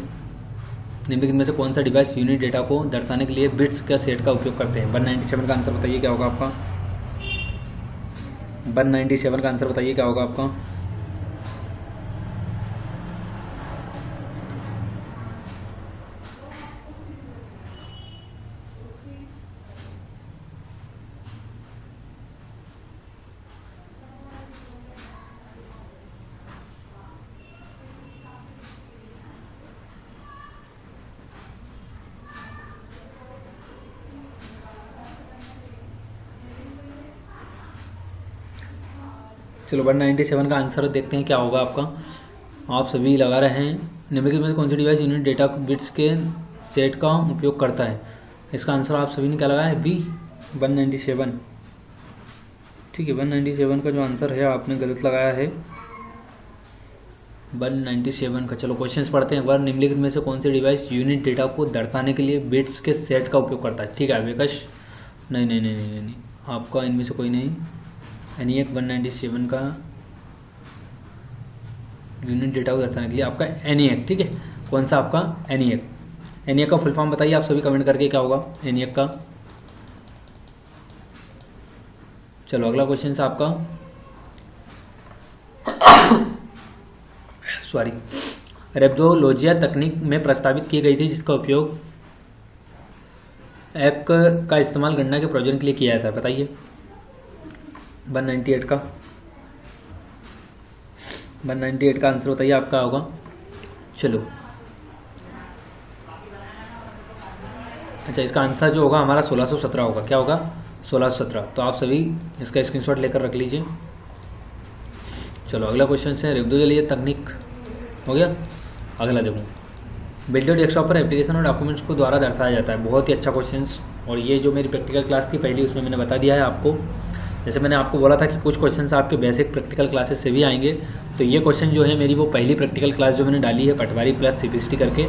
[SPEAKER 1] निम्नलिखित में से कौन सा डिवाइस यूनिट डेटा को दर्शाने के लिए बिट्स का सेट का उपयोग करते हैं। 197 का आंसर बताइए क्या होगा आपका। 197 का आंसर बताइए क्या होगा आपका। चलो 197 का आंसर देखते हैं क्या होगा आपका। आप सभी लगा रहे हैं निम्नलिखित में कौन सी डिवाइस यूनिट डेटा बिट्स के सेट का उपयोग करता है। इसका आंसर आप सभी ने क्या लगाया है, बी 197। ठीक है, 197 का जो आंसर है आपने गलत लगाया है 197 का। चलो क्वेश्चंस पढ़ते हैं एक बार। निम्नलिखित में से कौन सी डिवाइस यूनिट डेटा को दर्शाने के लिए बिट्स के सेट का उपयोग करता है। ठीक है विकास, नहीं, आपका इनमें से कोई नहीं। एनीएक 197 का यूनिट डेटा को दर्शाने के लिए आपका एनीएक। ठीक है, कौन सा आपका एनीएक। एनीएक का फुल फॉर्म बताइए आप सभी कमेंट करके क्या होगा एनीएक का। चलो अगला क्वेश्चन है आपका सॉरी, रेप्डोलॉजिया तकनीक में प्रस्तावित की गई थी जिसका उपयोग एक का इस्तेमाल गणना के प्रयोजन के लिए किया जाता है। बताइए 198 का 198 का आंसर बताइए आपका होगा। चलो अच्छा, इसका आंसर जो होगा हमारा 1617 होगा। क्या होगा 1617। तो आप सभी इसका स्क्रीनशॉट लेकर रख लीजिए। चलो अगला क्वेश्चन है रेप्डोलॉजिया तकनीक हो गया। अगला देखो, वीडियो डेस्कटॉप पर एप्लीकेशन और डॉक्यूमेंट्स को द्वारा दर्शाया जाता है। बहुत ही अच्छा क्वेश्चन, और ये जो मेरी प्रैक्टिकल क्लास थी पहली उसमें मैंने बता दिया है आपको। जैसे मैंने आपको बोला था कि कुछ क्वेश्चंस आपके बेसिक प्रैक्टिकल क्लासेस से भी आएंगे, तो ये क्वेश्चन जो है मेरी वो पहली प्रैक्टिकल क्लास जो मैंने डाली है पटवारी प्लस सीपीसीटी करके,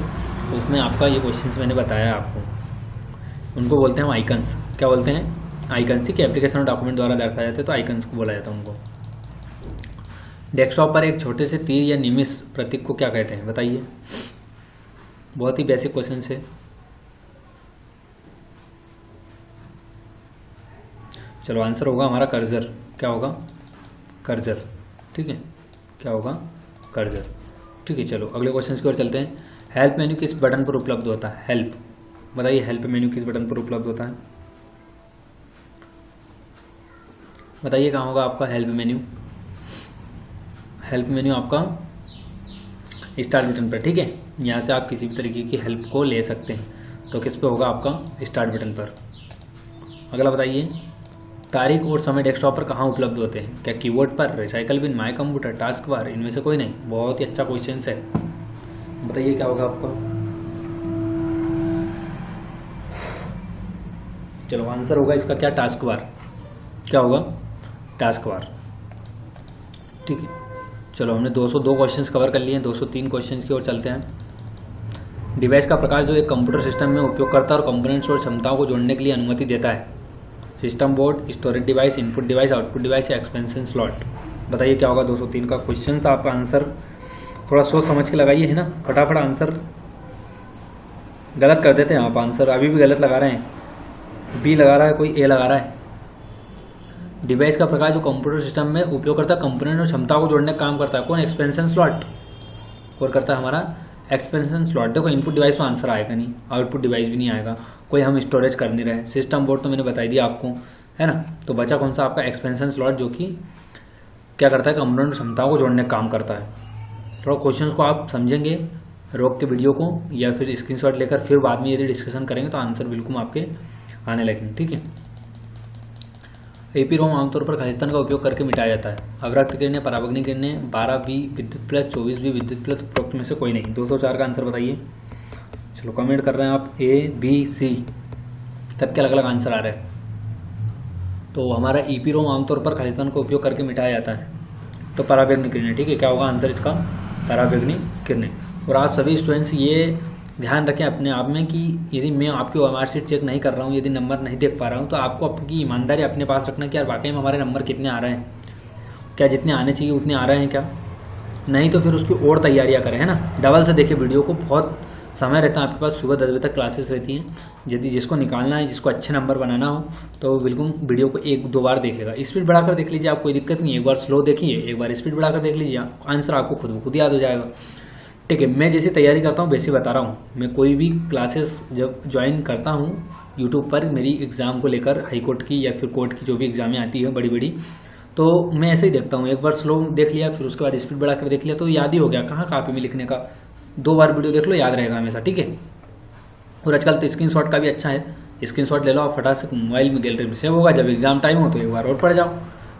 [SPEAKER 1] उसमें आपका ये क्वेश्चंस मैंने बताया आपको। उनको बोलते हैं आइकन्स। क्या बोलते हैं, आइकन्स। ठीक है, एप्लीकेशन और डॉक्यूमेंट द्वारा दर्शाए जाते हैं तो आइकन्स को बोला जाता है उनको। डेस्कटॉप पर एक छोटे से तीर या निमिष प्रतीक को क्या कहते हैं बताइए। बहुत ही बेसिक क्वेश्चन है। चलो आंसर होगा हमारा कर्सर। क्या होगा कर्सर। ठीक है, क्या होगा कर्सर। ठीक है, चलो अगले क्वेश्चन की ओर चलते हैं। हेल्प मेन्यू किस बटन पर उपलब्ध होता है। हेल्प बताइए, हेल्प मेन्यू किस बटन पर उपलब्ध होता है बताइए। कहाँ होगा आपका हेल्प मेन्यू। हेल्प मेन्यू आपका स्टार्ट बटन पर। ठीक है, यहाँ से आप किसी भी तरीके की हेल्प को ले सकते हैं। तो किस पे होगा आपका स्टार्ट बटन पर। अगला बताइए, तारीख और समय डेस्कटॉप पर कहाँ उपलब्ध होते हैं। क्या कीबोर्ड पर, recycle bin, my computer, task bar, इनमें से कोई नहीं। बहुत ही अच्छा क्वेश्चन है, बताइए क्या होगा आपका। चलो आंसर होगा इसका क्या, टास्क बार। क्या होगा टास्क बार। ठीक है, चलो हमने 202 क्वेश्चंस कवर कर लिए हैं। 203 क्वेश्चंस की ओर चलते हैं। डिवाइस का प्रकार जो एक कंप्यूटर सिस्टम में उपयोगकर्ता और कंपोनेंट्स और क्षमताओं को जोड़ने के लिए अनुमति देता है। System board, storage device, input device, output device या एक्सपेंशन स्लॉट। बताइए क्या होगा 203 का क्वेश्चन। आपका आंसर थोड़ा सोच समझ के लगाइए, है ना। फटाफट आंसर गलत कर देते हैं आप। आंसर अभी भी गलत लगा रहे हैं, बी लगा रहा है कोई, ए लगा रहा है। डिवाइस का प्रकार जो कंप्यूटर सिस्टम में उपयोगकर्ता कंपोनेंट और क्षमताओं को जोड़ने का काम करता है। कौन, एक्सपेंशन स्लॉट। और करता है हमारा एक्सपेंशन स्लॉट। देखो इनपुट डिवाइस तो आंसर आएगा नहीं, आउटपुट डिवाइस भी नहीं आएगा, कोई हम स्टोरेज कर नहीं रहे। सिस्टम बोर्ड तो मैंने बता दिया आपको, है ना। तो बचा कौन सा आपका एक्सपेंशन स्लॉट, जो कि क्या करता है, कंपोनेंट क्षमताओं को जोड़ने का काम करता है। थोड़ा क्वेश्चन को आप समझेंगे, रोक के वीडियो को या फिर स्क्रीनशॉट लेकर फिर बाद में यदि डिस्कशन करेंगे तो आंसर बिल्कुल आपके आने लगेंगे। ठीक है, एपी रोम आमतौर पर खालिस्तान का उपयोग करके मिटाया जाता है। अवरक्त किरणें, पराबग्नि किरणें, 12 भी विद्युत प्लस, 24 भी विद्युत प्लस, उपरोक्त में से कोई नहीं। 204 का आंसर बताइए। चलो कमेंट कर रहे हैं आप ए बी सी, सबके अलग अलग आंसर आ रहे हैं। तो हमारा ईपी रोम आमतौर पर खालिस्तान का उपयोग करके मिटाया जाता है। तो पराबग्नि किरणें। ठीक है, क्या होगा आंसर इसका, पराबग्नि किरणें। और आप सभी स्टूडेंट्स ये ध्यान रखें अपने आप में कि यदि मैं आपकी ओएमआर शीट चेक नहीं कर रहा हूँ, यदि नंबर नहीं देख पा रहा हूँ, तो आपको आपकी ईमानदारी अपने पास रखना कि यार वाकई में हमारे नंबर कितने आ रहे हैं, क्या जितने आने चाहिए उतने आ रहे हैं क्या। नहीं तो फिर उसकी और तैयारियाँ करें, है ना। डबल से देखें वीडियो को, बहुत समय रहता है आपके पास, सुबह 10 बजे तक क्लासेस रहती हैं। यदि जिसको निकालना है, जिसको अच्छे नंबर बनाना हो, तो बिल्कुल वीडियो को 1-2 बार देखेगा। स्पीड बढ़ाकर देख लीजिए, आप कोई दिक्कत नहीं है। एक बार स्लो देखिए, एक बार स्पीड बढ़ाकर देख लीजिए, आंसर आपको खुद ब खुद याद हो जाएगा। ठीक है, मैं जैसी तैयारी करता हूँ वैसे बता रहा हूँ। मैं कोई भी क्लासेस जब ज्वाइन करता हूँ यूट्यूब पर, मेरी एग्ज़ाम को लेकर, हाई कोर्ट की या फिर कोर्ट की जो भी एग्ज़ामें आती है बड़ी बड़ी, तो मैं ऐसे ही देखता हूँ। एक बार स्लो देख लिया, फिर उसके बाद स्पीड बढ़ाकर देख लिया, तो याद ही हो गया। कहाँ कॉपी में लिखने का, 2 बार वीडियो देख लो, याद रहेगा हमेशा। ठीक है, और आजकल तो स्क्रीनशॉट का भी अच्छा है, स्क्रीनशॉट ले लो आप, फटाक से मोबाइल में गैलरी में सेव होगा। जब एग्जाम टाइम हो तो एक बार और पढ़ जाओ,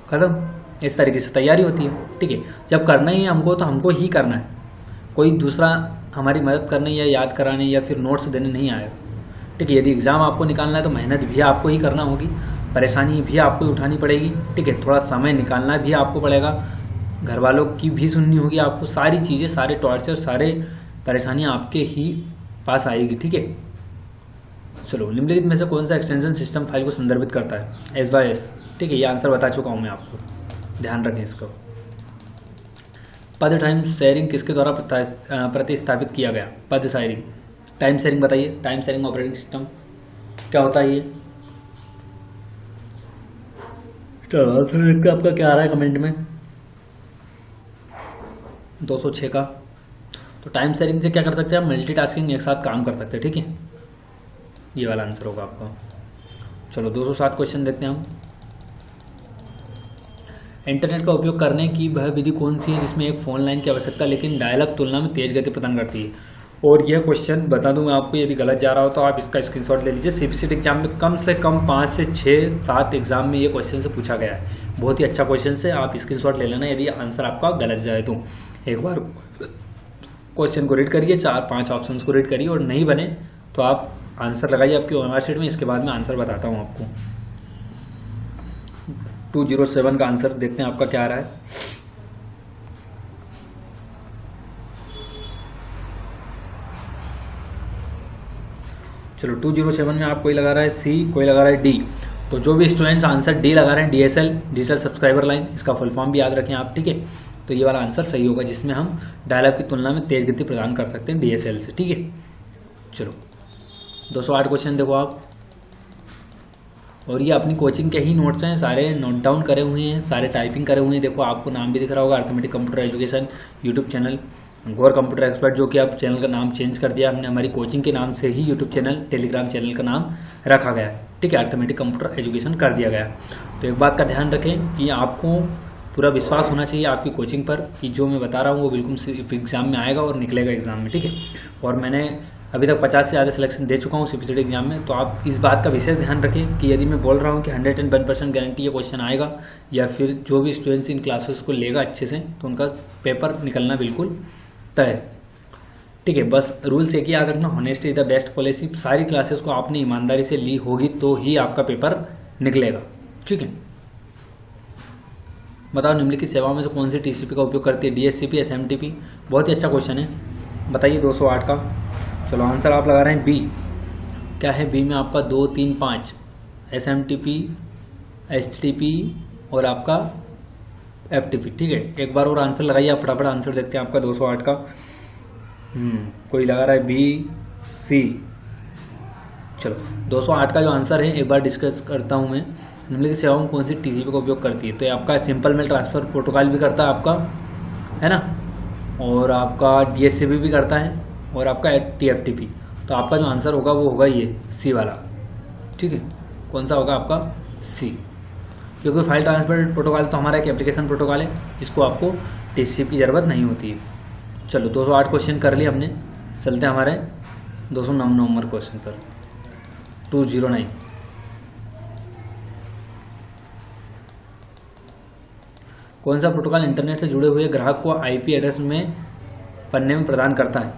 [SPEAKER 1] खत्म। इस तरीके से तैयारी होती है। ठीक है, जब करना ही है हमको तो हमको ही करना है, कोई दूसरा हमारी मदद करने या याद कराने या फिर नोट्स देने नहीं आएगा। ठीक है, यदि एग्ज़ाम आपको निकालना है तो मेहनत भी आपको ही करना होगी, परेशानी भी आपको ही उठानी पड़ेगी। ठीक है, थोड़ा समय निकालना भी आपको पड़ेगा, घर वालों की भी सुननी होगी आपको, सारी चीज़ें, सारे टॉर्चर, सारे परेशानियाँ आपके ही पास आएगी। ठीक है, चलो, निम्नलिखित में से कौन सा एक्सटेंशन सिस्टम फाइल को संदर्भित करता है? S/S। ठीक है, ये आंसर बता चुका हूँ मैं आपको, ध्यान रखें इसको। पद टाइम शेयरिंग किसके द्वारा प्रतिस्थापित किया गया? पद शेयरिंग, टाइम शेयरिंग बताइए। टाइम शेयरिंग ऑपरेटिंग सिस्टम क्या होता है ये? चलो आंसर आपका क्या आ रहा है कमेंट में? 206 का। तो टाइम शेयरिंग से क्या कर सकते हैं हम? मल्टीटास्किंग, एक साथ काम कर सकते हैं। ठीक है, ये वाला आंसर होगा आपका। चलो 207 क्वेश्चन देखते हैं हम। इंटरनेट का उपयोग करने की वह विधि कौन सी है जिसमें एक फोन लाइन की आवश्यकता लेकिन डायल-अप तुलना में तेज गति प्रदान करती है? और यह क्वेश्चन बता दूं मैं आपको, यदि गलत जा रहा हो तो आप इसका स्क्रीनशॉट ले लीजिए। CPCT एग्जाम में कम से कम 5 से 6-7 एग्जाम में ये क्वेश्चन से पूछा गया है। बहुत ही अच्छा क्वेश्चन से, आप स्क्रीनशॉट ले लेना यदि आंसर आपका गलत जाए तो। एक बार क्वेश्चन को रीड करिए, 4-5 ऑप्शन को रीड करिए, और नहीं बने तो आप आंसर लगाइए आपकी OMR शीट में। इसके बाद मैं आंसर बताता हूँ आपको। 207 का आंसर देखते हैं आपका क्या आ रहा है। चलो 207 में आप कोई लगा रहा है C, कोई लगा रहा है D। तो जो भी स्टूडेंट्स आंसर D लगा रहे हैं, DSL, डिजिटल सब्सक्राइबर लाइन, इसका फुल फॉर्म भी याद रखें आप। ठीक है, तो ये वाला आंसर सही होगा, जिसमें हम डायल-अप की तुलना में तेज गति प्रदान कर सकते हैं DSL से। ठीक है, चलो 208 क्वेश्चन देखो आप, और ये अपनी कोचिंग के ही नोट्स हैं, सारे नोट डाउन करे हुए हैं, सारे टाइपिंग करे हुए हैं। देखो आपको नाम भी दिख रहा होगा, arithmetic computer education YouTube channel, Gaur computer expert, जो कि अब चैनल का नाम चेंज कर दिया हमने, हमारी कोचिंग के नाम से ही यूट्यूब चैनल, टेलीग्राम चैनल का नाम रखा गया है। ठीक है, अर्थमेटिक कंप्यूटर एजुकेशन कर दिया गया। तो एक बात का ध्यान रखें कि आपको पूरा विश्वास होना चाहिए आपकी कोचिंग पर कि जो मैं बता रहा हूँ वो बिल्कुल एग्जाम में आएगा और निकलेगा एग्जाम में। ठीक है, और मैंने अभी तक 50 से ज़्यादा सिलेक्शन दे चुका हूँ CPCT एग्जाम में। तो आप इस बात का विशेष ध्यान रखें कि यदि मैं बोल रहा हूँ कि 101% गारंटी ये क्वेश्चन आएगा, या फिर जो भी स्टूडेंट्स इन क्लासेस को लेगा अच्छे से, तो उनका पेपर निकलना बिल्कुल तय। ठीक है, बस रूल्स एक ही याद रखना, honesty is the best policy. सारी क्लासेस को आपने ईमानदारी से ली होगी तो ही आपका पेपर निकलेगा। ठीक है, बताओ निम्नलिखित सेवाओं में से कौन सी TCP का उपयोग करती है? DSCP, SMTP। बहुत ही अच्छा क्वेश्चन है, बताइए 208 का। चलो आंसर आप लगा रहे हैं B। क्या है B में आपका? 2, 3, 5 SMTP, HTTP और आपका FTP। ठीक है, एक बार और आंसर लगाइए आप, फटाफट आंसर देखते हैं आपका 208 का। कोई लगा रहा है B, C। चलो 208 का जो आंसर है एक बार डिस्कस करता हूँ मैं। निम्नलिखित सेवाओं में कौन सी TCP का उपयोग करती है? तो ये आपका सिंपल मेल ट्रांसफर प्रोटोकॉल भी करता है आपका, है ना, और आपका DSCP भी करता है, और आपका TFTP। तो आपका जो आंसर होगा वो होगा ये C वाला। ठीक है, कौन सा होगा आपका? C, क्योंकि फाइल ट्रांसफर प्रोटोकॉल तो हमारा एक एप्लीकेशन प्रोटोकॉल है, जिसको आपको TCP की ज़रूरत नहीं होती है। चलो 208 क्वेश्चन कर लिए हमने, चलते हैं हमारे 209 नंबर क्वेश्चन पर। 209 कौन सा प्रोटोकॉल इंटरनेट से जुड़े हुए ग्राहक को IP एड्रेस में पन्ने में प्रदान करता है?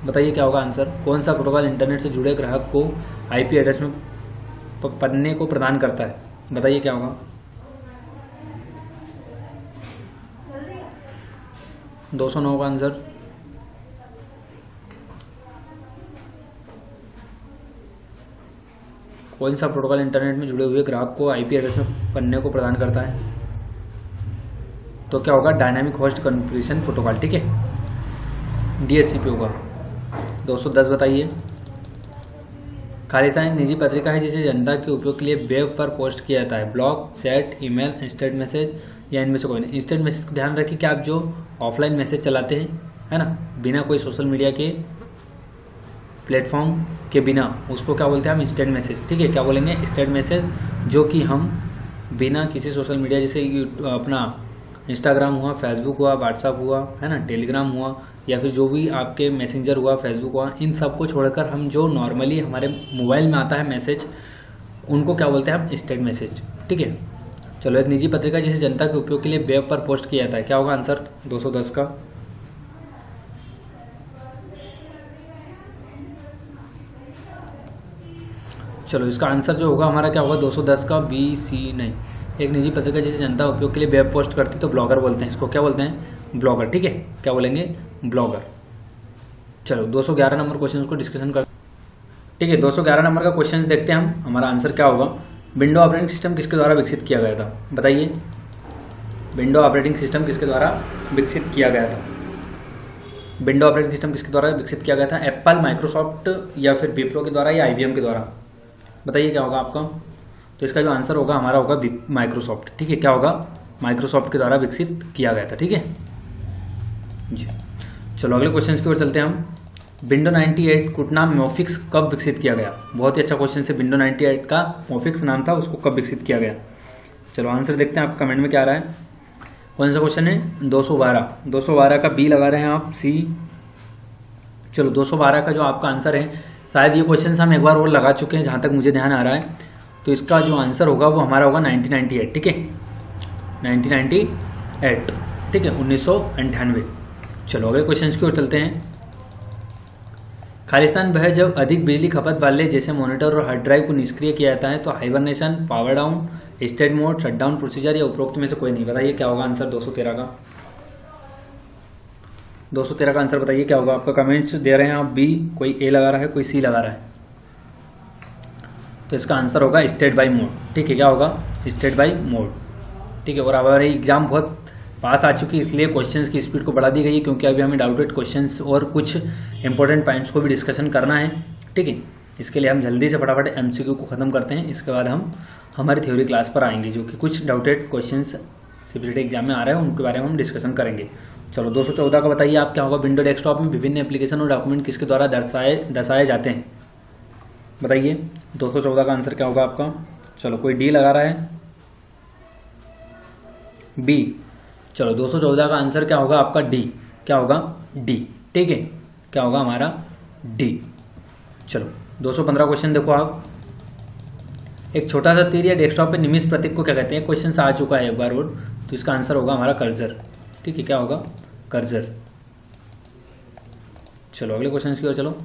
[SPEAKER 1] बताइए क्या होगा आंसर। कौन सा प्रोटोकॉल इंटरनेट से जुड़े ग्राहक को IP एड्रेस में पन्ने को प्रदान करता है? बताइए क्या होगा। 209 का आंसर। कौन सा प्रोटोकॉल इंटरनेट में जुड़े हुए ग्राहक को IP एड्रेस में पन्ने को प्रदान करता है? तो क्या होगा? Dynamic host configuration protocol. ठीक है, DSCP होगा। 210 बताइए। खालिस्तान एक निजी पत्रिका है जिसे जनता के उपयोग के लिए वेब पर पोस्ट किया जाता है। Blog, chat, email, instant message या इनमें से कोई नहीं। इंस्टेंट मैसेज को ध्यान रखिए कि आप जो ऑफलाइन मैसेज चलाते हैं, है ना, बिना कोई सोशल मीडिया के प्लेटफॉर्म के बिना, उसको क्या बोलते हैं हम? Instant message. ठीक है, क्या बोलेंगे? इंस्टेंट मैसेज, जो कि हम बिना किसी सोशल मीडिया, जैसे अपना इंस्टाग्राम हुआ, फेसबुक हुआ, व्हाट्सअप हुआ, है ना, टेलीग्राम हुआ, या फिर जो भी आपके मैसेंजर हुआ, फेसबुक हुआ, इन सब को छोड़कर हम जो नॉर्मली हमारे मोबाइल में आता है मैसेज, उनको क्या बोलते हैं हम? Instant message. ठीक है, चलो, एक निजी पत्रिका जिसे जनता के उपयोग के लिए वेब पर पोस्ट किया जाता है। क्या होगा आंसर 210 का? चलो, इसका आंसर जो होगा हमारा क्या होगा? 210 का बी, सी नहीं। एक निजी पत्रिका जिसे जनता उपयोग के लिए वेब पोस्ट करती तो ब्लॉगर बोलते हैं। इसको क्या बोलते हैं? ब्लॉगर। ठीक है, क्या बोलेंगे? ब्लॉगर। चलो, 211 नंबर क्वेश्चन को डिस्कशन कर। ठीक है, 211 नंबर का क्वेश्चन देखते हैं हम। हमारा आंसर क्या होगा? विंडो ऑपरेटिंग सिस्टम किसके द्वारा विकसित किया गया था? बताइए, विंडो ऑपरेटिंग सिस्टम किसके द्वारा विकसित किया गया था? विंडो ऑपरेटिंग सिस्टम किसके द्वारा विकसित किया गया था? एप्पल, माइक्रोसॉफ्ट या फिर विप्रो के द्वारा या IBM के द्वारा? बताइए क्या होगा आपका? तो इसका जो आंसर होगा हमारा होगा माइक्रोसॉफ्ट। ठीक है, क्या होगा? माइक्रोसॉफ्ट के द्वारा विकसित किया गया था। ठीक है जी। चलो, अगले क्वेश्चन की ओर चलते हैं हम। विंडो 98 कुटना मोफिक्स कब विकसित किया गया? बहुत ही अच्छा क्वेश्चन है। विंडो 98 का मोफिक्स नाम था, उसको कब विकसित किया गया? चलो, आंसर देखते हैं आप कमेंट में क्या आ रहा है। कौन सा क्वेश्चन है? 212 का बी लगा रहे हैं आप, सी। चलो, 212 का जो आपका आंसर है, शायद ये क्वेश्चन हम एक बार और लगा चुके हैं जहाँ तक मुझे ध्यान आ रहा है। तो इसका जो आंसर होगा वो हमारा होगा 1998। ठीक है, 1998। ठीक है, 1998। चलो, अगले क्वेश्चन की ओर चलते हैं। खालिस्तान वह जब अधिक बिजली खपत वाले जैसे मॉनिटर और हार्ड ड्राइव को निष्क्रिय किया जाता है तो hibernation, power down, state mode, shutdown procedure या उपरोक्त में से कोई नहीं। बताइए क्या होगा आंसर 213 का? 213 का आंसर बताइए क्या होगा आपका? कमेंट्स दे रहे हैं आप बी, कोई ए लगा रहा है, कोई सी लगा रहा है। तो इसका आंसर होगा स्टेट बाई मोड। ठीक है, क्या होगा? State by mode. ठीक है, और हमारी एग्जाम बहुत पास आ चुकी है, इसलिए क्वेश्चंस की स्पीड को बढ़ा दी गई है, क्योंकि अभी हमें डाउटेड क्वेश्चंस और कुछ इंपॉर्टेंट पॉइंट्स को भी डिस्कशन करना है। ठीक है, इसके लिए हम जल्दी से फटाफट MCQ को ख़त्म करते हैं। इसके बाद हम हमारी थ्योरी क्लास पर आएंगे, जो कि कुछ डाउटेड क्वेश्चंस CPCT एग्जाम में आ रहे हैं, उनके बारे में हम डिस्कशन करेंगे। चलो, 214 का बताइए आप क्या होगा? विंडो डेस्कटॉप में विभिन्न एप्लीकेशन और डॉक्यूमेंट किसके द्वारा दर्शाए जाते हैं? बताइए, 214 का आंसर क्या होगा आपका? चलो, कोई डी लगा रहा है, बी। चलो, 214 का आंसर क्या होगा आपका? डी। क्या होगा? डी। ठीक है, क्या होगा हमारा? डी। चलो, 215 क्वेश्चन देखो आप। एक छोटा सा तीर या डेस्कटॉप पे निमिष प्रतीक को क्या कहते हैं? क्वेश्चन आ चुका है एक बार और, तो इसका आंसर होगा हमारा कर्सर। ठीक है, क्या होगा? कर्सर। चलो, अगले क्वेश्चन की ओर चलो।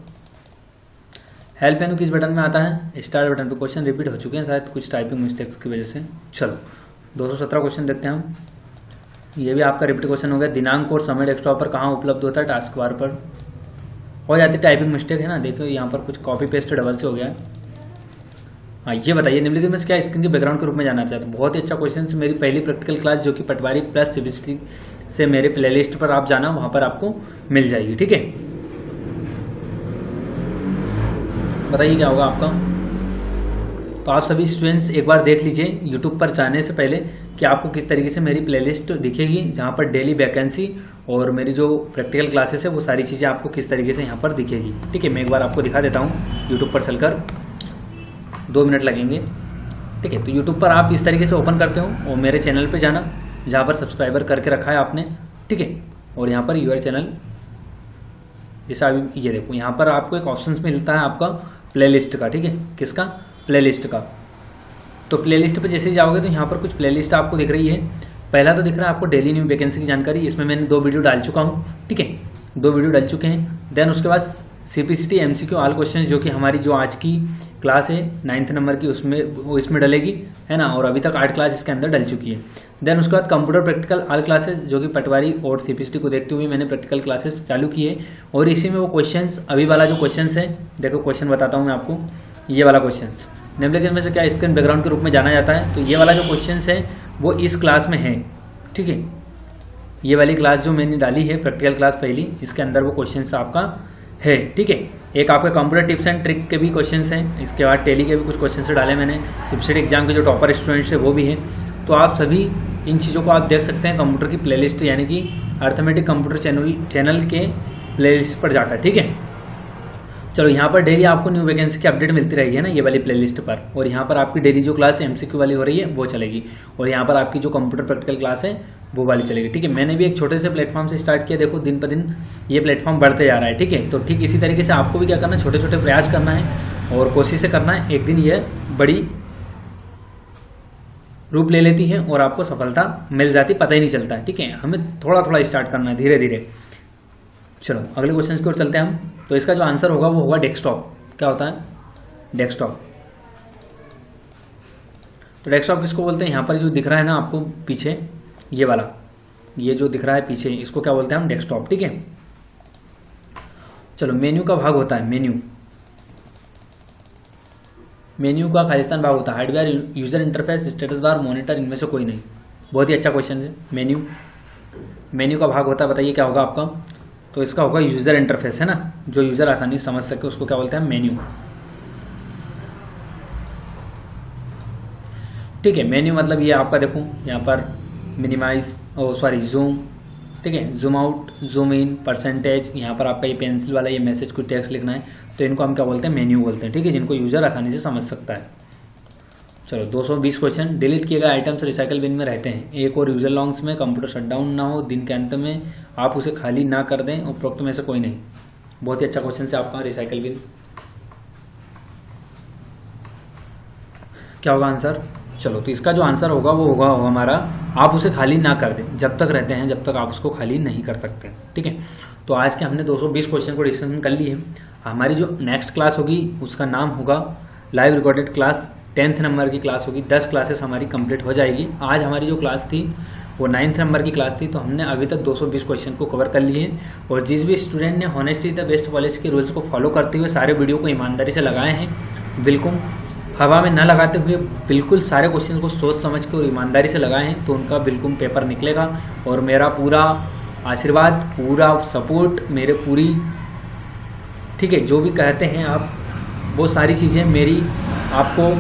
[SPEAKER 1] हेल्प मेनू किस बटन में आता है? स्टार्ट बटन पे। क्वेश्चन रिपीट हो चुके हैं शायद कुछ टाइपिंग मिस्टेक्स की वजह से। चलो, 217 क्वेश्चन देखते हैं हम। ये भी आपका रिपीट क्वेश्चन हो गया। दिनांक और समय डेस्कटॉप पर कहाँ उपलब्ध होता है? टास्क बार पर। हो जाती टाइपिंग मिस्टेक है ना, देखो यहाँ पर कुछ कॉपी पेस्ट डबल से हो गया है। हाँ, ये बताइए, निम्नलिखित में से क्या स्क्रीन के बैकग्राउंड के रूप में जाना चाहते हैं? बहुत ही अच्छा क्वेश्चन है। मेरी पहली प्रैक्टिकल क्लास जो कि पटवारी प्लस CPCT से मेरे प्लेलिस्ट पर आप जाना, वहाँ पर आपको मिल जाएगी। ठीक है, बताइए क्या होगा आपका? तो आप सभी स्टूडेंट्स एक बार देख लीजिए यूट्यूब पर जाने से पहले कि आपको किस तरीके से मेरी प्लेलिस्ट दिखेगी, जहाँ पर डेली वैकेंसी और मेरी जो प्रैक्टिकल क्लासेस है वो सारी चीज़ें आपको किस तरीके से यहाँ पर दिखेगी। ठीक है, मैं एक बार आपको दिखा देता हूँ यूट्यूब पर चलकर, 2 मिनट लगेंगे। ठीक है, तो यूट्यूब पर आप इस तरीके से ओपन करते हो और मेरे चैनल पर जाना, जहाँ पर सब्सक्राइबर करके रखा है आपने। ठीक है, और यहाँ पर यूर चैनल, जैसा अभी ये देखो, यहाँ पर आपको एक ऑप्शन मिलता है आपका प्लेलिस्ट का। ठीक है, किसका? प्लेलिस्ट का। तो प्लेलिस्ट पे जैसे ही जाओगे तो यहाँ पर कुछ प्लेलिस्ट आपको दिख रही है। पहला तो दिख रहा है आपको डेली न्यू वैकेंसी की जानकारी, इसमें मैंने 2 वीडियो डाल चुका हूँ। ठीक है, 2 वीडियो डाल चुके हैं। देन उसके बाद CPCT MCQ ऑल क्वेश्चन, जो कि हमारी जो आज की क्लास है 9th नंबर की, उसमें वो इसमें डलेगी, है ना, और अभी तक 8 क्लास इसके अंदर डल चुकी है। देन उसके बाद कंप्यूटर प्रैक्टिकल ऑल क्लासेस, जो कि पटवारी और CPCT को देखते हुए मैंने प्रैक्टिकल क्लासेस चालू की है, और इसी में वो क्वेश्चंस, अभी वाला जो क्वेश्चंस है, देखो क्वेश्चन बताता हूँ मैं आपको। ये वाला क्वेश्चंस निम्नलिखित में से क्या स्क्रीन बैकग्राउंड के रूप में जाना जाता है? तो ये वाला जो क्वेश्चंस है वो इस क्लास में है। ठीक है, ये वाली क्लास जो मैंने डाली है प्रैक्टिकल क्लास पहली, इसके अंदर वो क्वेश्चंस आपका है। ठीक है, एक आपके कंप्यूटर टिप्स एंड ट्रिक के भी क्वेश्चंस हैं, इसके बाद टेली के भी कुछ क्वेश्चंस डाले मैंने, सिपसेट एग्जाम के जो टॉपर स्टूडेंट्स है वो भी हैं। तो आप सभी इन चीज़ों को आप देख सकते हैं कंप्यूटर की प्लेलिस्ट यानी कि अर्थमेटिक कंप्यूटर चैनल के प्लेलिस्ट पर जाकर। ठीक है, चलो यहाँ पर डेली आपको न्यू वैकेंसी की अपडेट मिलती रहेगी है ना, ये वाली प्लेलिस्ट पर। और यहाँ पर आपकी डेली जो क्लास MCQ वाली हो रही है वो चलेगी, और यहाँ पर आपकी जो कंप्यूटर प्रैक्टिकल क्लास है वो वाली चलेगी। ठीक है, मैंने भी एक छोटे से प्लेटफॉर्म से स्टार्ट किया, देखो दिन पर दिन ये प्लेटफॉर्म बढ़ते जा रहा है। ठीक है, तो ठीक इसी तरीके से आपको भी क्या करना है, छोटे छोटे प्रयास करना है और कोशिशें करना है, एक दिन ये बड़ी रूप ले लेती है और आपको सफलता मिल जाती, पता ही नहीं चलता है। ठीक है, हमें थोड़ा थोड़ा स्टार्ट करना है, धीरे धीरे। चलो अगले क्वेश्चन की ओर चलते हैं हम। तो इसका जो आंसर होगा वो होगा डेस्कटॉप। क्या होता है? डेस्कटॉप। तो डेस्कटॉप किसको बोलते हैं? यहाँ पर जो दिख रहा है ना आपको पीछे, ये वाला, ये जो दिख रहा है पीछे, इसको क्या बोलते हैं हम? डेस्कटॉप। ठीक है, चलो मेन्यू का भाग होता है, मेन्यू का खालिस्तान भाग होता है hardware, user interface, status bar, monitor, इनमें से कोई नहीं। बहुत ही अच्छा क्वेश्चन है। मेन्यू का भाग होता है, बताइए क्या होगा आपका? तो इसका होगा यूजर इंटरफेस, है ना, जो यूजर आसानी से समझ सके उसको क्या बोलते हैं? मेन्यू। ठीक है, मेन्यू मतलब ये आपका देखो यहाँ पर मिनिमाइज, जूम, ठीक है, zoom out, zoom in, percentage, यहाँ पर आपका ये पेंसिल वाला ये मैसेज कोई टेक्स्ट लिखना है तो इनको हम क्या बोलते हैं? मेन्यू बोलते हैं। ठीक है, जिनको यूजर आसानी से समझ सकता है। चलो 220 क्वेश्चन। डिलीट किए गए आइटम्स रिसाइकल बिन में रहते हैं। एक और यूजर लॉन्ग्स में कंप्यूटर शटडाउन ना हो, दिन के अंत में आप उसे खाली ना कर दें, उपरोक्त में से कोई नहीं। बहुत ही अच्छा क्वेश्चन है आपका रिसाइकल बिन। क्या होगा आंसर? चलो तो इसका जो आंसर होगा वो होगा हमारा, आप उसे खाली ना कर दें, जब तक रहते हैं जब तक आप उसको खाली नहीं कर सकते। ठीक है, तो आज के हमने 220 क्वेश्चन को डिस्कशन कर लिए। हमारी जो नेक्स्ट क्लास होगी उसका नाम होगा live recorded class, 10th number की क्लास होगी। 10 क्लासेस हमारी कंप्लीट हो जाएगी। आज हमारी जो क्लास थी वो 9th नंबर की क्लास थी, तो हमने अभी तक 220 क्वेश्चन को कवर कर लिए हैं। और जिस भी स्टूडेंट ने हॉनेस्टी द बेस्ट पॉलिसी के रूल्स को फॉलो करते हुए सारे वीडियो को ईमानदारी से लगाए हैं, बिल्कुल हवा में न लगाते हुए बिल्कुल सारे क्वेश्चन को सोच समझ के और ईमानदारी से लगाए हैं, तो उनका बिल्कुल पेपर निकलेगा। और मेरा पूरा आशीर्वाद, पूरा सपोर्ट, मेरे पूरी, ठीक है, जो भी कहते हैं आप वो सारी चीज़ें मेरी आपको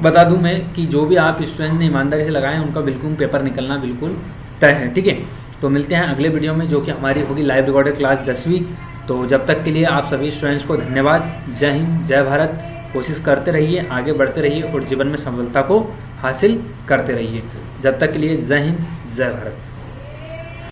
[SPEAKER 1] बता दूं मैं कि जो भी आप स्टूडेंट ने ईमानदारी से लगाए हैं उनका बिल्कुल पेपर निकलना बिल्कुल तय है। ठीक है, तो मिलते हैं अगले वीडियो में जो कि हमारी होगी लाइव रिकॉर्डेड क्लास 10वीं। तो जब तक के लिए आप सभी स्टूडेंट्स को धन्यवाद। जय हिंद, जय भारत। कोशिश करते रहिए, आगे बढ़ते रहिए और जीवन में सफलता को हासिल करते रहिए। जब तक के लिए जय हिंद, जय भारत।